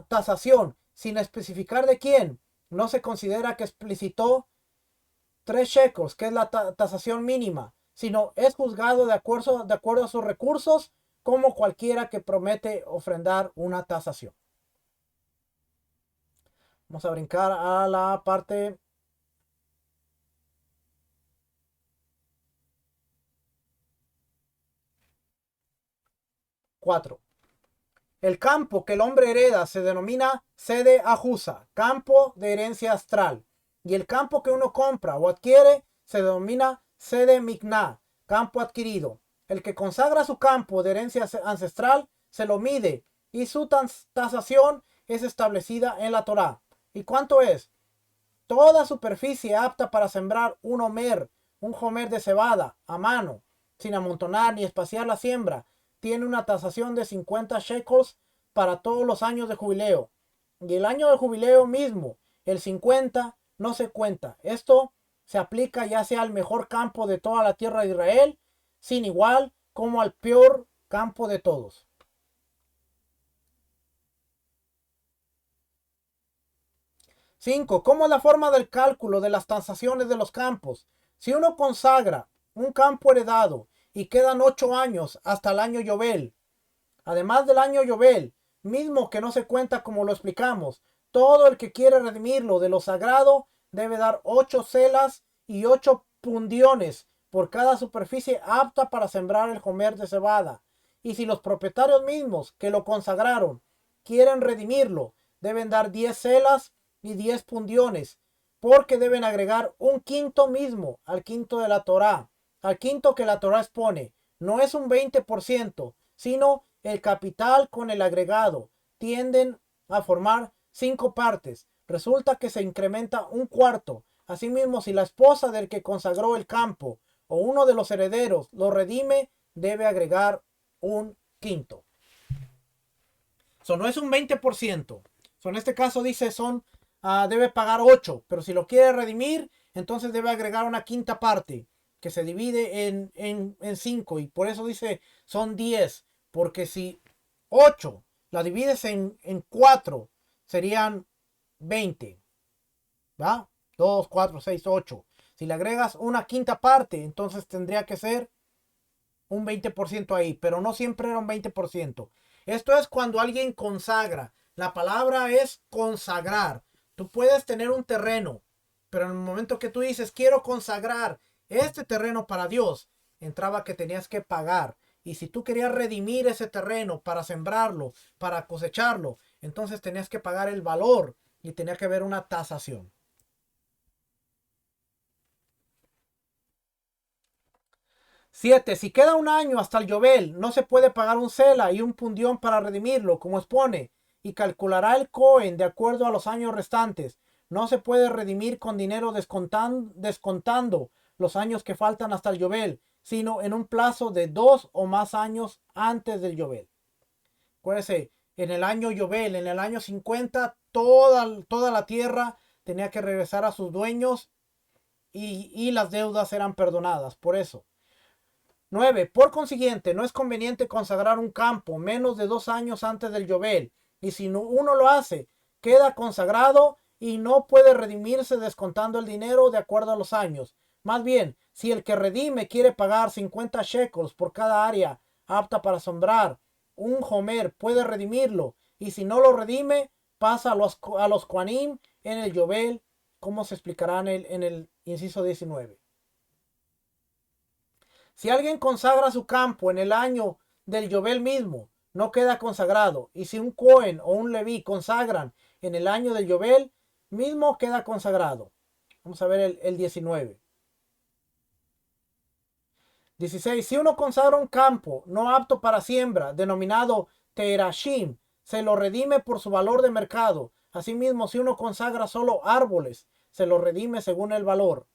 Speaker 1: tasación sin especificar de quién, no se considera que explicitó 3 shekels, que es la tasación mínima, sino es juzgado de acuerdo a sus recursos, como cualquiera que promete ofrendar una tasación. Vamos a brincar a la parte 4. El campo que el hombre hereda se denomina sede ajusa, campo de herencia astral. Y el campo que uno compra o adquiere se denomina sede mikná, campo adquirido. El que consagra su campo de herencia ancestral se lo mide y su tasación es establecida en la Torá. ¿Y cuánto es? Toda superficie apta para sembrar un homer de cebada a mano, sin amontonar ni espaciar la siembra, tiene una tasación de 50 shekels para todos los años de jubileo. Y el año de jubileo mismo, el 50, no se cuenta. Esto se aplica ya sea al mejor campo de toda la tierra de Israel, sin igual, como al peor campo de todos. 5. ¿Cómo es la forma del cálculo de las tasaciones de los campos? Si uno consagra un campo heredado y quedan 8 años hasta el año Yobel, además del año Yobel, mismo que no se cuenta como lo explicamos, todo el que quiere redimirlo de lo sagrado debe dar 8 celas y 8 pundiones por cada superficie apta para sembrar el homer de cebada. Y si los propietarios mismos que lo consagraron quieren redimirlo, deben dar 10 celas y 10 pundiones, porque deben agregar un quinto mismo al quinto de la Torá, al quinto que la Torá expone. No es un 20%, sino el capital con el agregado. Tienden a formar 5 partes. Resulta que se incrementa un cuarto. Asimismo, si la esposa del que consagró el campo o uno de los herederos lo redime, debe agregar un quinto. No es un 20%. En este caso dice debe pagar 8, pero si lo quiere redimir, entonces debe agregar una quinta parte que se divide en 5 y por eso dice son 10, porque si 8 la divides en 4 serían 20. ¿Va? 2, 4, 6, 8. Si le agregas una quinta parte, entonces tendría que ser un 20% ahí, pero no siempre era un 20%. Esto es cuando alguien consagra. La palabra es consagrar. Tú puedes tener un terreno, pero en el momento que tú dices, quiero consagrar este terreno para Dios, entraba que tenías que pagar. Y si tú querías redimir ese terreno para sembrarlo, para cosecharlo, entonces tenías que pagar el valor y tenía que haber una tasación. 7. Si queda un año hasta el Yobel, no se puede pagar un sela y un pundión para redimirlo, como expone, y calculará el Cohen de acuerdo a los años restantes. No se puede redimir con dinero descontando los años que faltan hasta el Yobel, sino en un plazo de 2 o más años antes del Yobel. Acuérdense, en el año Yobel, en el año 50, toda la tierra tenía que regresar a sus dueños y las deudas eran perdonadas. Por eso. 9. Por consiguiente, no es conveniente consagrar un campo menos de 2 años antes del Yobel. Y si uno lo hace, queda consagrado y no puede redimirse descontando el dinero de acuerdo a los años. Más bien, si el que redime quiere pagar 50 shekels por cada área apta para sembrar, un homer puede redimirlo. Y si no lo redime, pasa a los Kohanim en el Yobel, como se explicará en el inciso 19. Si alguien consagra su campo en el año del Yobel mismo, no queda consagrado. Y si un Cohen o un Leví consagran en el año del Yobel mismo, queda consagrado. Vamos a ver el 19. 16. Si uno consagra un campo no apto para siembra, denominado Terashim, se lo redime por su valor de mercado. Asimismo, si uno consagra solo árboles, se lo redime según el valor.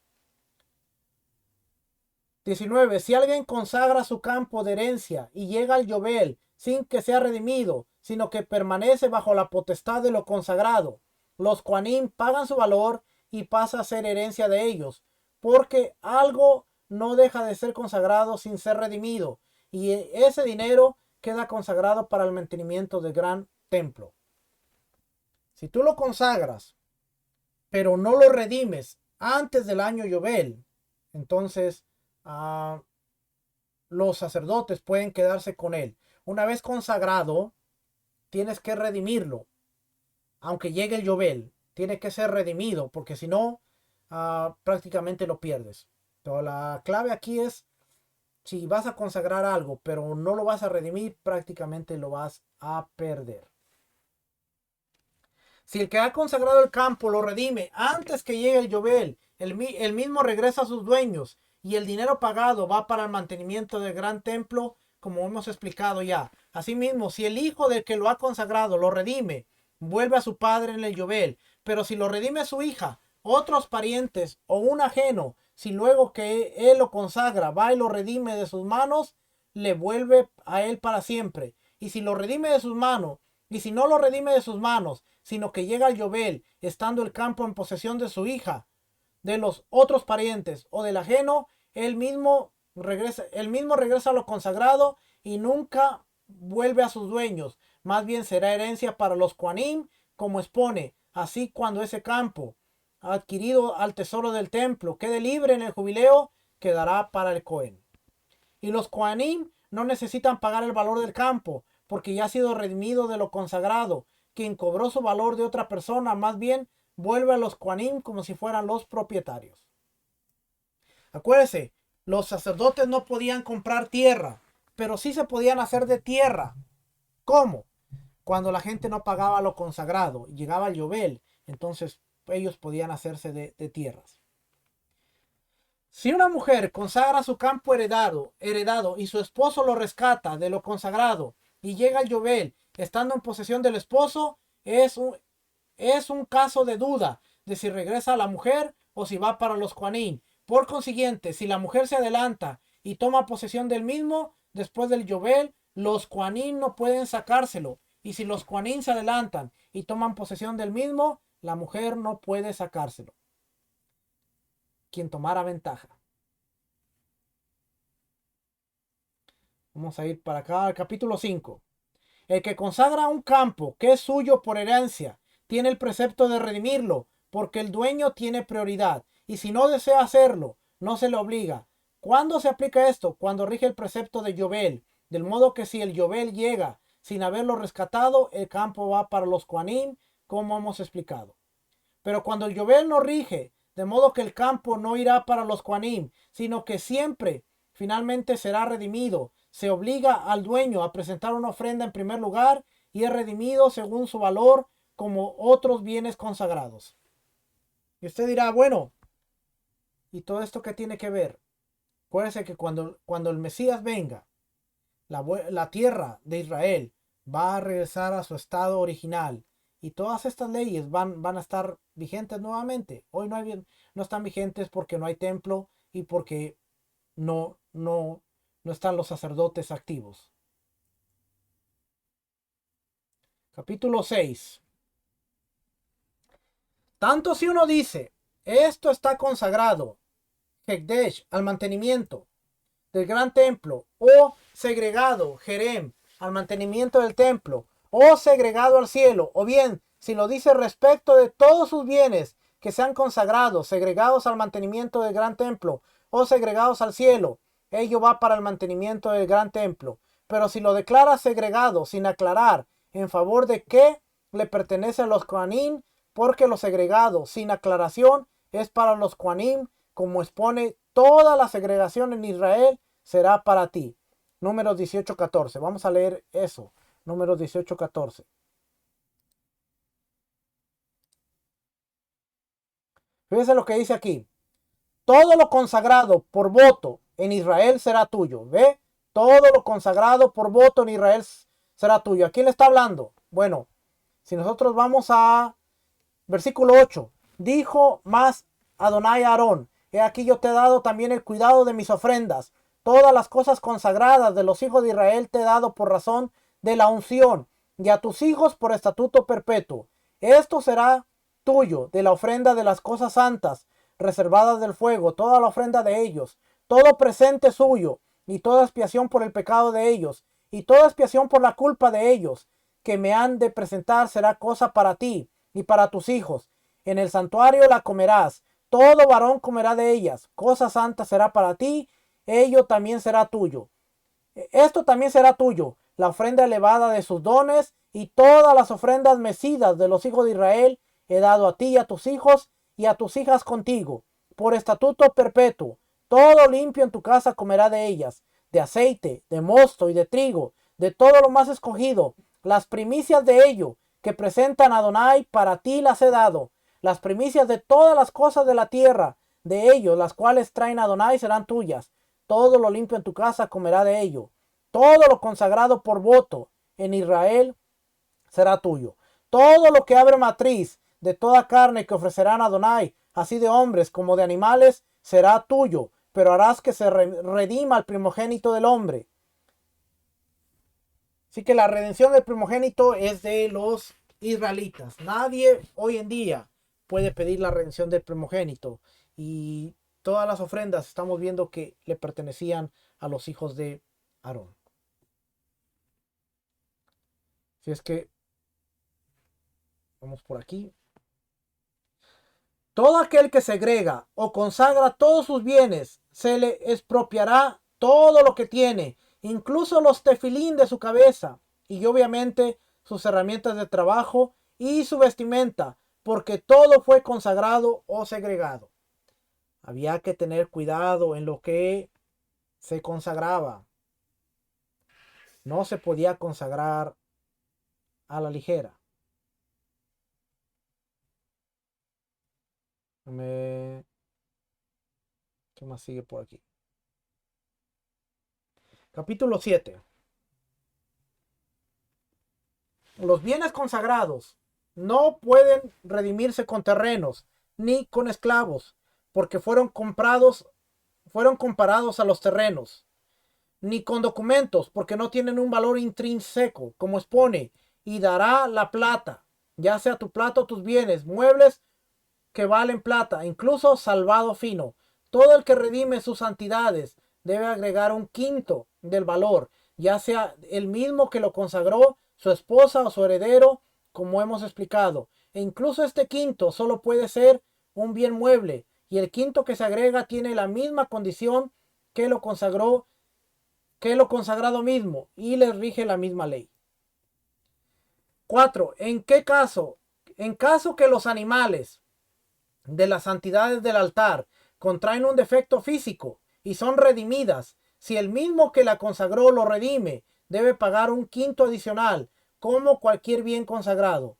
Speaker 1: 19. Si alguien consagra su campo de herencia y llega al Yobel sin que sea redimido, sino que permanece bajo la potestad de lo consagrado, los Kohanim pagan su valor y pasa a ser herencia de ellos, porque algo no deja de ser consagrado sin ser redimido, y ese dinero queda consagrado para el mantenimiento del gran templo. Si tú lo consagras, pero no lo redimes antes del año Yobel, entonces los sacerdotes pueden quedarse con él. Una vez consagrado, tienes que redimirlo. Aunque llegue el Yobel, tiene que ser redimido, porque si no, prácticamente lo pierdes. Pero la clave aquí es, si vas a consagrar algo, pero no lo vas a redimir, prácticamente lo vas a perder. Si el que ha consagrado el campo lo redime antes que llegue el Yobel, el mismo regresa a sus dueños y el dinero pagado va para el mantenimiento del gran templo, como hemos explicado ya. Asimismo, si el hijo del que lo ha consagrado lo redime, vuelve a su padre en el Yobel. Pero si lo redime su hija, otros parientes o un ajeno, si luego que él lo consagra va y lo redime de sus manos, le vuelve a él para siempre. Y si lo redime de sus manos, y si no lo redime de sus manos, sino que llega al Yobel, estando el campo en posesión de su hija, de los otros parientes o del ajeno, él mismo regresa a lo consagrado y nunca vuelve a sus dueños. Más bien será herencia para los Kohanim, como expone. Así, cuando ese campo adquirido al tesoro del templo quede libre en el jubileo, quedará para el Cohen. Y los Kohanim no necesitan pagar el valor del campo, porque ya ha sido redimido de lo consagrado. Quien cobró su valor de otra persona, más bien vuelve a los Kohanim como si fueran los propietarios. Acuérdense, los sacerdotes no podían comprar tierra, pero sí se podían hacer de tierra. ¿Cómo? Cuando la gente no pagaba lo consagrado, llegaba el Yobel, entonces ellos podían hacerse de tierras. Si una mujer consagra su campo heredado y su esposo lo rescata de lo consagrado y llega el Yobel estando en posesión del esposo, es un caso de duda de si regresa a la mujer o si va para los Kohanim. Por consiguiente, si la mujer se adelanta y toma posesión del mismo después del Yobel, los Kohanim no pueden sacárselo. Y si los Kohanim se adelantan y toman posesión del mismo, la mujer no puede sacárselo. Quien tomara ventaja. Vamos a ir para acá al capítulo 5. El que consagra un campo que es suyo por herencia tiene el precepto de redimirlo, porque el dueño tiene prioridad, y si no desea hacerlo, no se le obliga. ¿Cuándo se aplica esto? Cuando rige el precepto de Yobel, del modo que si el Yobel llega sin haberlo rescatado, el campo va para los Kohanim, como hemos explicado. Pero cuando el Yobel no rige, de modo que el campo no irá para los Kohanim, sino que siempre finalmente será redimido, se obliga al dueño a presentar una ofrenda en primer lugar y es redimido según su valor como otros bienes consagrados. Y usted dirá, bueno, ¿y todo esto qué tiene que ver? Acuérdese que cuando el Mesías venga, la tierra de Israel va a regresar a su estado original y todas estas leyes van a estar vigentes nuevamente. Hoy no están vigentes porque no hay templo y porque no están los sacerdotes activos. Capítulo 6. Tanto si uno dice, esto está consagrado, Hekdesh, al mantenimiento del gran templo, o segregado, Jerem, al mantenimiento del templo, o segregado al cielo, o bien, si lo dice respecto de todos sus bienes que sean consagrados, segregados al mantenimiento del gran templo, o segregados al cielo, ello va para el mantenimiento del gran templo. Pero si lo declara segregado sin aclarar en favor de qué le pertenece a los Kohanim, porque lo segregado sin aclaración es para los Kohanim, como expone toda la segregación en Israel, será para ti. Números 18:14. Vamos a leer eso. Números 18:14. Fíjense lo que dice aquí. Todo lo consagrado por voto en Israel será tuyo. ¿Ve? Todo lo consagrado por voto en Israel será tuyo. ¿A quién le está hablando? Bueno, si nosotros vamos a versículo 8. Dijo más Adonai a Aarón: he aquí yo te he dado también el cuidado de mis ofrendas. Todas las cosas consagradas de los hijos de Israel te he dado por razón de la unción, y a tus hijos por estatuto perpetuo. Esto será tuyo de la ofrenda de las cosas santas, reservadas del fuego, toda la ofrenda de ellos, todo presente suyo, y toda expiación por el pecado de ellos, y toda expiación por la culpa de ellos, que me han de presentar, será cosa para ti y para tus hijos. En el santuario la comerás, todo varón comerá de ellas, cosa santa será para ti, ello también será tuyo. Esto también será tuyo, la ofrenda elevada de sus dones y todas las ofrendas mecidas de los hijos de Israel he dado a ti y a tus hijos y a tus hijas contigo, por estatuto perpetuo. Todo limpio en tu casa comerá de ellas, de aceite, de mosto y de trigo, de todo lo más escogido, las primicias de ello que presentan a Adonai, para ti las he dado. Las primicias de todas las cosas de la tierra, de ellos, las cuales traen a Adonai, serán tuyas. Todo lo limpio en tu casa comerá de ello. Todo lo consagrado por voto en Israel será tuyo. Todo lo que abre matriz de toda carne que ofrecerán a Adonai, así de hombres como de animales, será tuyo. Pero harás que se redima al primogénito del hombre. Así que la redención del primogénito es de los israelitas. Nadie hoy en día puede pedir la redención del primogénito. Y todas las ofrendas estamos viendo que le pertenecían a los hijos de Aarón. Si es que vamos por aquí. Todo aquel que segrega o consagra todos sus bienes, se le expropiará todo lo que tiene, incluso los tefilín de su cabeza, y obviamente sus herramientas de trabajo y su vestimenta, porque todo fue consagrado o segregado. Había que tener cuidado en lo que se consagraba. No se podía consagrar a la ligera. ¿Qué más sigue por aquí? Capítulo 7. Los bienes consagrados no pueden redimirse con terrenos ni con esclavos, porque fueron comparados a los terrenos, ni con documentos, porque no tienen un valor intrínseco, como expone, y dará la plata, ya sea tu plata o tus bienes, muebles que valen plata, incluso salvado fino. Todo el que redime sus santidades debe agregar un quinto del valor, ya sea el mismo que lo consagró, su esposa o su heredero, como hemos explicado. e incluso este quinto solo puede ser un bien mueble, y el quinto que se agrega tiene la misma condición que lo consagró, que lo consagrado mismo, y le rige la misma ley. 4. ¿En qué caso? En caso que los animales de las santidades del altar contraen un defecto físico y son redimidas, si el mismo que la consagró lo redime, debe pagar un quinto adicional, como cualquier bien consagrado.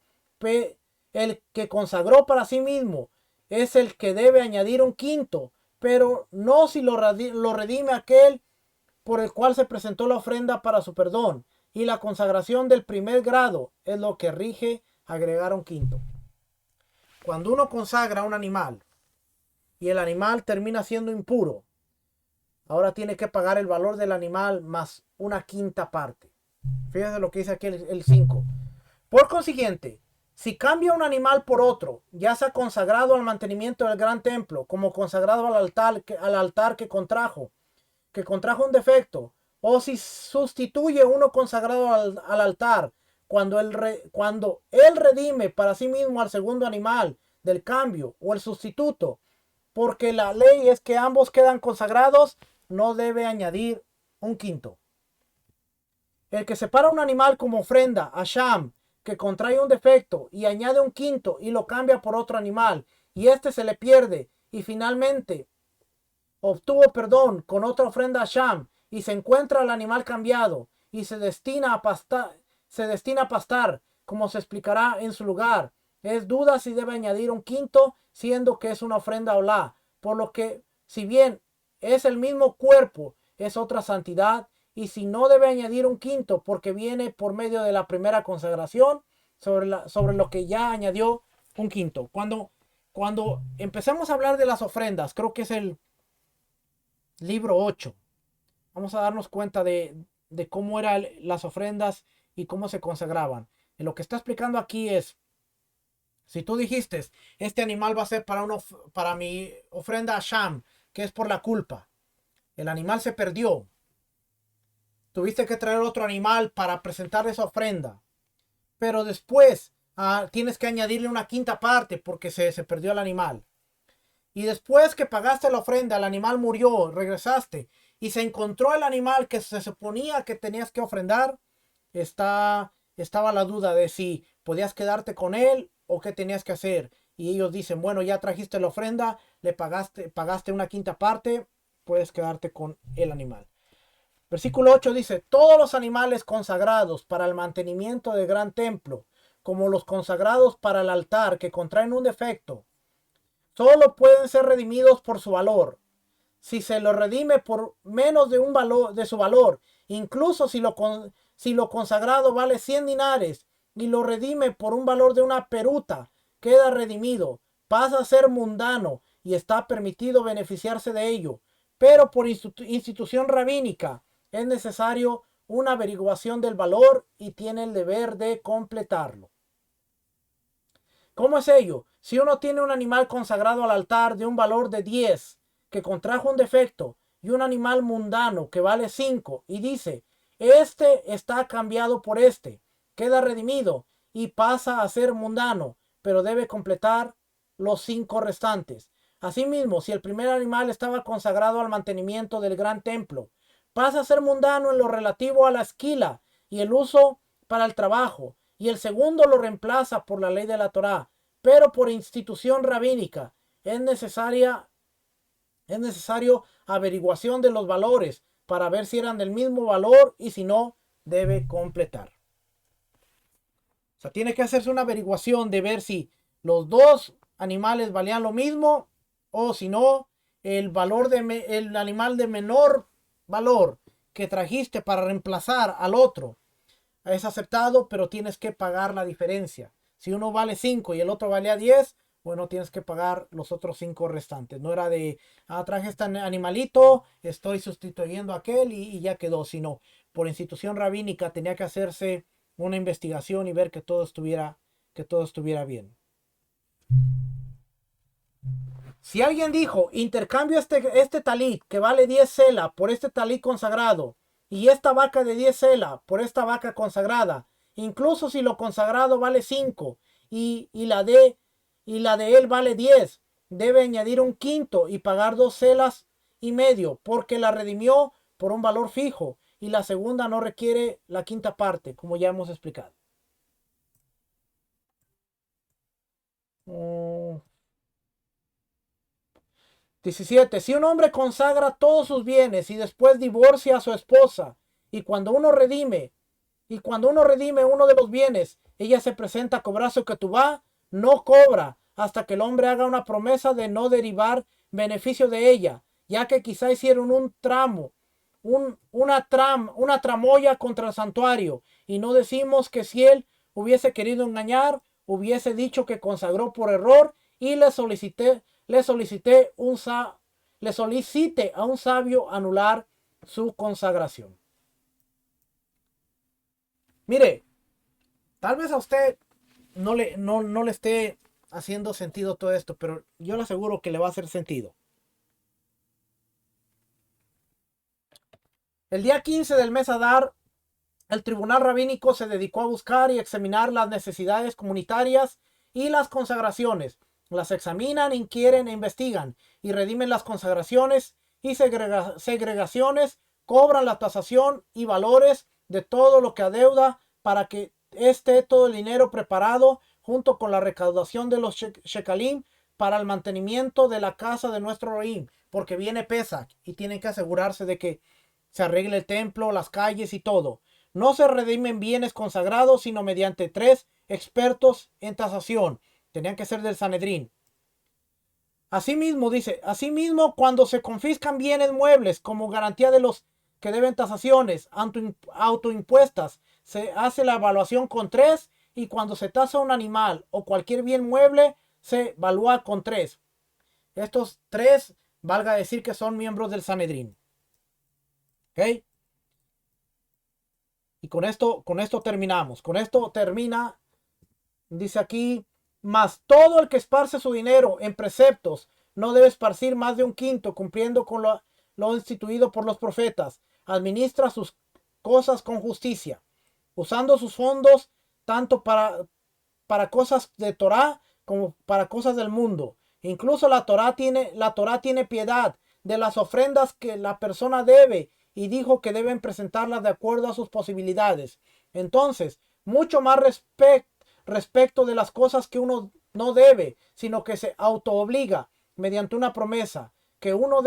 Speaker 1: El que consagró para sí mismo es el que debe añadir un quinto, pero no si lo redime aquel por el cual se presentó la ofrenda para su perdón, y la consagración del primer grado es lo que rige agregar un quinto. Cuando uno consagra un animal y el animal termina siendo impuro, ahora tiene que pagar el valor del animal más una quinta parte. Fíjense lo que dice aquí el 5. Por consiguiente, si cambia un animal por otro, ya sea consagrado al mantenimiento del gran templo, como consagrado al altar que contrajo un defecto, o si sustituye uno consagrado al altar, cuando él redime para sí mismo al segundo animal del cambio o el sustituto, porque la ley es que ambos quedan consagrados, no debe añadir un quinto. El que separa un animal como ofrenda a Sham, que contrae un defecto y añade un quinto y lo cambia por otro animal, y este se le pierde, y finalmente obtuvo perdón con otra ofrenda a Sham, y se encuentra el animal cambiado y se destina a pastar, como se explicará en su lugar. Es duda si debe añadir un quinto, siendo que es una ofrenda olá, por lo que, si bien es el mismo cuerpo, es otra santidad, y si no debe añadir un quinto porque viene por medio de la primera consagración sobre lo que ya añadió un quinto. Cuando empecemos a hablar de las ofrendas, creo que es el libro 8, vamos a darnos cuenta de cómo eran las ofrendas y cómo se consagraban. Y lo que está explicando aquí es, si tú dijiste, este animal va a ser para mi ofrenda a Sham, que es por la culpa. El animal se perdió. Tuviste que traer otro animal para presentar esa ofrenda. Pero después tienes que añadirle una quinta parte porque se perdió el animal. Y después que pagaste la ofrenda, el animal murió, regresaste y se encontró el animal que se suponía que tenías que ofrendar. Estaba la duda de si podías quedarte con él o qué tenías que hacer. Y ellos dicen, bueno, ya trajiste la ofrenda, le pagaste una quinta parte, puedes quedarte con el animal. Versículo 8 dice, todos los animales consagrados para el mantenimiento del gran templo, como los consagrados para el altar que contraen un defecto, solo pueden ser redimidos por su valor. Si se lo redime por menos de su valor, incluso si lo consagrado vale 100 dinares y lo redime por un valor de una peruta, queda redimido, pasa a ser mundano y está permitido beneficiarse de ello. Pero por institución rabínica es necesario una averiguación del valor y tiene el deber de completarlo. ¿Cómo es ello? Si uno tiene un animal consagrado al altar de un valor de 10, que contrajo un defecto, y un animal mundano que vale 5, y dice, este está cambiado por este, queda redimido y pasa a ser mundano, pero debe completar los 5 restantes. Asimismo, si el primer animal estaba consagrado al mantenimiento del gran templo, pasa a ser mundano en lo relativo a la esquila y el uso para el trabajo, y el segundo lo reemplaza por la ley de la Torá, pero por institución rabínica es necesario averiguación de los valores para ver si eran del mismo valor y si no, debe completar. O sea, tiene que hacerse una averiguación de ver si los dos animales valían lo mismo o si no, el animal de menor valor que trajiste para reemplazar al otro es aceptado, pero tienes que pagar la diferencia. Si uno vale 5 y el otro valía 10, bueno, tienes que pagar los otros 5 restantes. No era de, traje este animalito, estoy sustituyendo a aquel y ya quedó, sino por institución rabínica tenía que hacerse una investigación y ver que todo estuviera bien. Si alguien dijo, intercambio este talit que vale 10 sela por este talit consagrado, y esta vaca de 10 sela por esta vaca consagrada, incluso si lo consagrado vale 5 y la de él vale 10, debe añadir un quinto y pagar 2,5 selas, porque la redimió por un valor fijo, y la segunda no requiere la quinta parte, como ya hemos explicado. 17. Si un hombre consagra todos sus bienes y después divorcia a su esposa, y cuando uno redime uno de los bienes, ella se presenta a cobrar su ketubá, no cobra hasta que el hombre haga una promesa de no derivar beneficio de ella, ya que quizá hicieron un tramo, una tramoya contra el santuario, y no decimos que si él hubiese querido engañar, hubiese dicho que consagró por error, y le solicite a un sabio anular su consagración. Mire, tal vez a usted no le esté haciendo sentido todo esto, pero yo le aseguro que le va a hacer sentido. El día 15 del mes Adar, el tribunal rabínico se dedicó a buscar y examinar las necesidades comunitarias y las consagraciones. Las examinan, inquieren e investigan y redimen las consagraciones y segregaciones, cobran la tasación y valores de todo lo que adeuda para que esté todo el dinero preparado junto con la recaudación de los shekalim para el mantenimiento de la casa de nuestro Elohim, porque viene Pesach y tienen que asegurarse de que se arregle el templo, las calles y todo. No se redimen bienes consagrados sino mediante 3 expertos en tasación. Tenían que ser del Sanedrín. Asimismo, dice, asimismo, cuando se confiscan bienes muebles como garantía de los que deben tasaciones autoimpuestas, se hace la evaluación con 3, y cuando se tasa un animal o cualquier bien mueble, se evalúa con 3. Estos 3, valga decir que son miembros del Sanedrín. ¿Ok? Y con esto terminamos. Con esto termina, dice aquí, mas todo el que esparce su dinero en preceptos no debe esparcir más de un quinto, cumpliendo con lo instituido por los profetas. Administra sus cosas con justicia, usando sus fondos tanto para cosas de Torah como para cosas del mundo. Incluso la Torah tiene piedad de las ofrendas que la persona debe, y dijo que deben presentarlas de acuerdo a sus posibilidades. Entonces, mucho más respecto de las cosas que uno no debe, sino que se autoobliga mediante una promesa que uno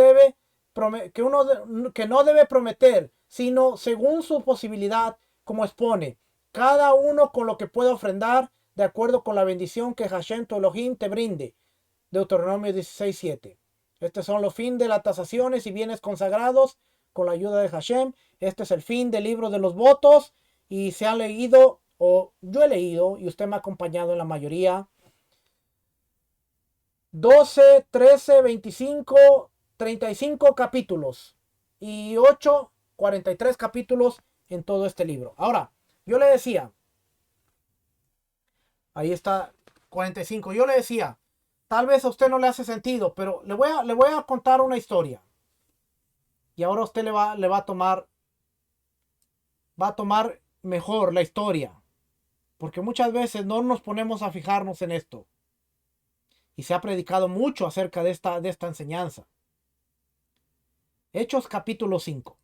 Speaker 1: que no debe prometer, sino según su posibilidad, como expone, cada uno con lo que pueda ofrendar, de acuerdo con la bendición que Hashem tu Elohim te brinde. Deuteronomio 16:7. Estos son los fines de las tasaciones y bienes consagrados con la ayuda de Hashem. Este es el fin del libro de los votos, y se han leído, o yo he leído, y usted me ha acompañado en la mayoría, 12, 13, 25, 35 capítulos y 8, 43 capítulos en todo este libro. Ahora, yo le decía, ahí está 45, yo le decía, tal vez a usted no le hace sentido, pero le voy a contar una historia. Y ahora usted le va a tomar mejor la historia, porque muchas veces no nos ponemos a fijarnos en esto. Y se ha predicado mucho acerca de esta enseñanza. Hechos capítulo 5.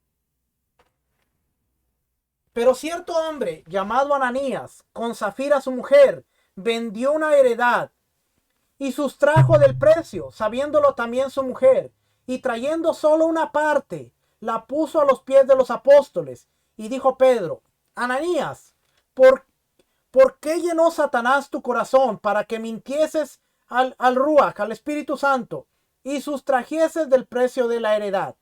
Speaker 1: Pero cierto hombre llamado Ananías, con Zafira su mujer, vendió una heredad y sustrajo del precio, sabiéndolo también su mujer, y trayendo solo una parte, la puso a los pies de los apóstoles, y dijo Pedro: Ananías, ¿por qué llenó Satanás tu corazón para que mintieses al Ruach, al Espíritu Santo, y sustrajeses del precio de la heredad?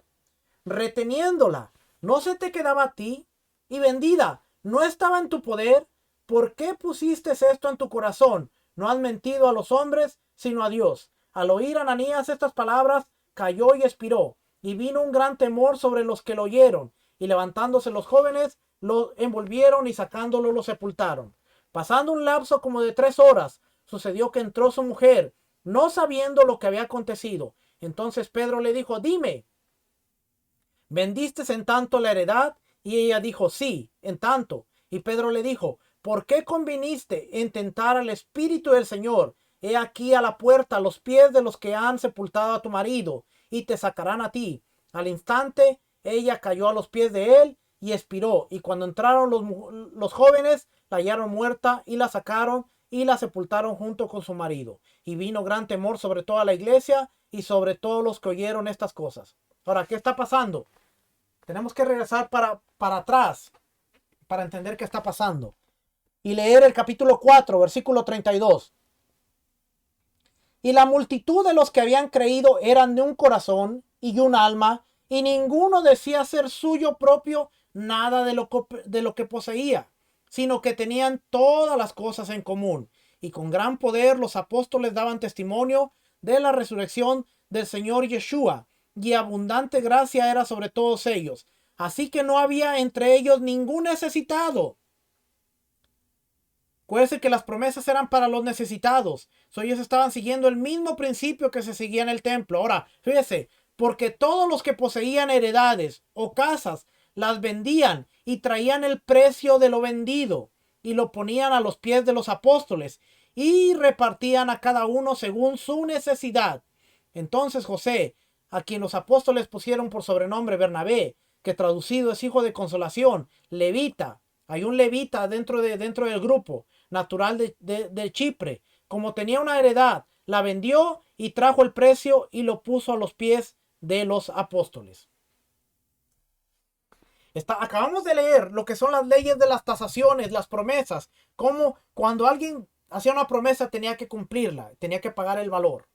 Speaker 1: Reteniéndola, ¿no se te quedaba a ti? Y vendida, ¿no estaba en tu poder? ¿Por qué pusiste esto en tu corazón? No has mentido a los hombres, sino a Dios. Al oír Ananías estas palabras, cayó y expiró, y vino un gran temor sobre los que lo oyeron, y levantándose los jóvenes, lo envolvieron y sacándolo lo sepultaron. Pasando un lapso como de 3 horas, sucedió que entró su mujer, no sabiendo lo que había acontecido. Entonces Pedro le dijo: dime, ¿vendiste en tanto la heredad? Y ella dijo: sí, en tanto. Y Pedro le dijo: ¿por qué conviniste en tentar al Espíritu del Señor? He aquí a la puerta, a los pies de los que han sepultado a tu marido, y te sacarán a ti. Al instante, ella cayó a los pies de él y expiró. Y cuando entraron los jóvenes, la hallaron muerta y la sacaron y la sepultaron junto con su marido. Y vino gran temor sobre toda la iglesia y sobre todos los que oyeron estas cosas. Ahora, ¿qué está pasando? Tenemos que regresar para atrás para entender qué está pasando. Y leer el capítulo 4, versículo 32. Y la multitud de los que habían creído eran de un corazón y un alma, y ninguno decía ser suyo propio nada de lo que poseía, sino que tenían todas las cosas en común. Y con gran poder los apóstoles daban testimonio de la resurrección del Señor Yeshua, y abundante gracia era sobre todos ellos. Así que no había entre ellos ningún necesitado. Acuérdense que las promesas eran para los necesitados. Ellos estaban siguiendo el mismo principio que se seguía en el templo. Ahora, fíjese, porque todos los que poseían heredades o casas las vendían y traían el precio de lo vendido y lo ponían a los pies de los apóstoles y repartían a cada uno según su necesidad. Entonces José, a quien los apóstoles pusieron por sobrenombre Bernabé, que traducido es hijo de consolación, levita, hay un levita dentro del grupo, natural de Chipre. Como tenía una heredad, la vendió y trajo el precio y lo puso a los pies de los apóstoles. Acabamos de leer lo que son las leyes de las tasaciones, las promesas, como cuando alguien hacía una promesa tenía que cumplirla, tenía que pagar el valor.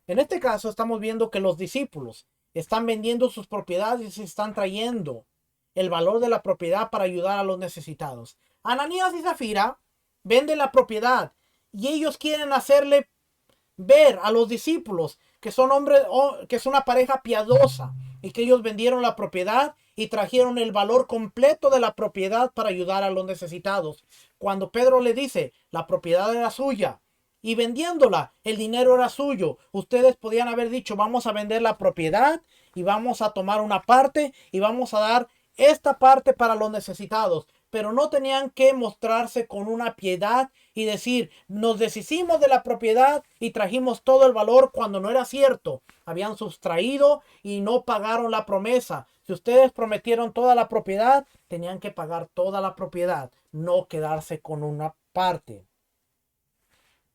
Speaker 1: En este caso estamos viendo que los discípulos están vendiendo sus propiedades y están trayendo el valor de la propiedad para ayudar a los necesitados. Ananías y Zafira venden la propiedad y ellos quieren hacerle ver a los discípulos que son hombres, que es una pareja piadosa y que ellos vendieron la propiedad y trajeron el valor completo de la propiedad para ayudar a los necesitados. Cuando Pedro le dice, la propiedad era suya y vendiéndola, el dinero era suyo, ustedes podían haber dicho, vamos a vender la propiedad y vamos a tomar una parte y vamos a dar esta parte para los necesitados, pero no tenían que mostrarse con una piedad y decir, nos deshicimos de la propiedad y trajimos todo el valor cuando no era cierto. Habían sustraído y no pagaron la promesa. Si ustedes prometieron toda la propiedad, tenían que pagar toda la propiedad, no quedarse con una parte.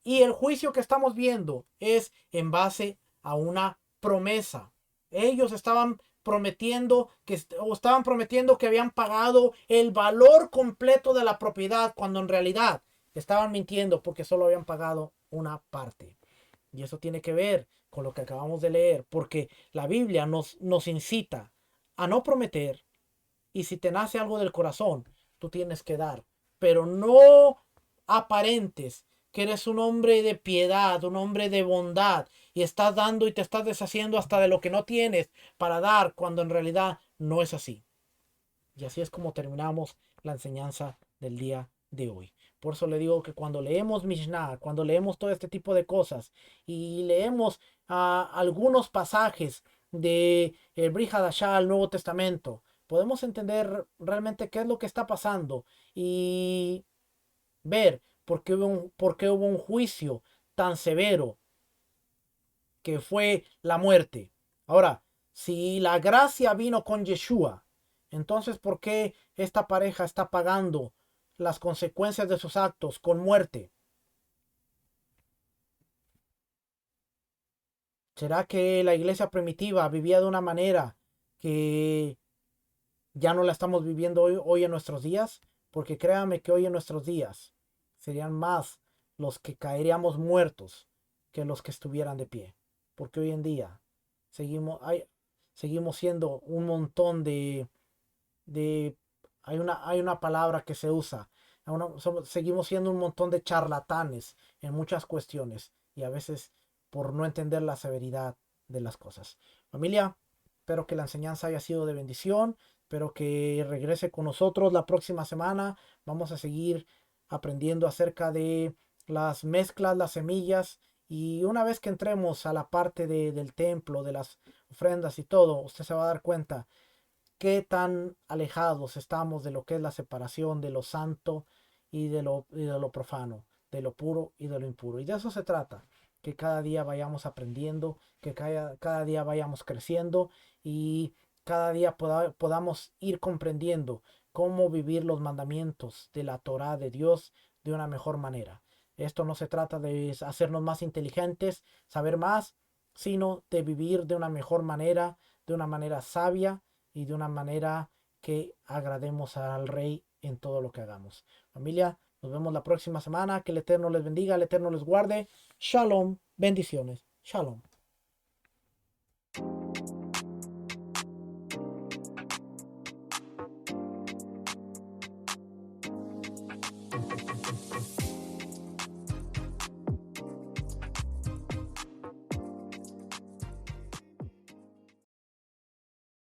Speaker 1: Y el juicio que estamos viendo es en base a una promesa. Ellos estaban prometiendo que habían pagado el valor completo de la propiedad cuando en realidad estaban mintiendo porque solo habían pagado una parte. Y eso tiene que ver con lo que acabamos de leer, porque la Biblia nos incita a no prometer, y si te nace algo del corazón, tú tienes que dar, pero no aparentes que eres un hombre de piedad, un hombre de bondad, y estás dando y te estás deshaciendo hasta de lo que no tienes para dar, cuando en realidad no es así. Y así es como terminamos la enseñanza del día de hoy. Por eso le digo que cuando leemos Mishnah, cuando leemos todo este tipo de cosas y leemos algunos pasajes de el Brit Hadashah al Nuevo Testamento, podemos entender realmente qué es lo que está pasando y ver por qué hubo un juicio tan severo que fue la muerte. Ahora, si la gracia vino con Yeshua, entonces ¿por qué esta pareja está pagando las consecuencias de sus actos con muerte? ¿Será que la iglesia primitiva vivía de una manera que ya no la estamos viviendo hoy en nuestros días? Porque créame que hoy en nuestros días serían más los que caeríamos muertos que los que estuvieran de pie. Porque hoy en día seguimos siendo un montón de hay una palabra que se usa. Seguimos siendo un montón de charlatanes en muchas cuestiones y a veces por no entender la severidad de las cosas. Familia, espero que la enseñanza haya sido de bendición. Espero que regrese con nosotros la próxima semana. Vamos a seguir aprendiendo acerca de las mezclas, las semillas. Y una vez que entremos a la parte del templo, de las ofrendas y todo, usted se va a dar cuenta qué tan alejados estamos de lo que es la separación de lo santo y de lo profano, de lo puro y de lo impuro. Y de eso se trata, que cada día vayamos aprendiendo, que cada día vayamos creciendo y cada día podamos ir comprendiendo cómo vivir los mandamientos de la Torá de Dios de una mejor manera. Esto no se trata de hacernos más inteligentes, saber más, sino de vivir de una mejor manera, de una manera sabia y de una manera que agrademos al Rey en todo lo que hagamos. Familia, nos vemos la próxima semana. Que el Eterno les bendiga, el Eterno les guarde. Shalom, bendiciones. Shalom.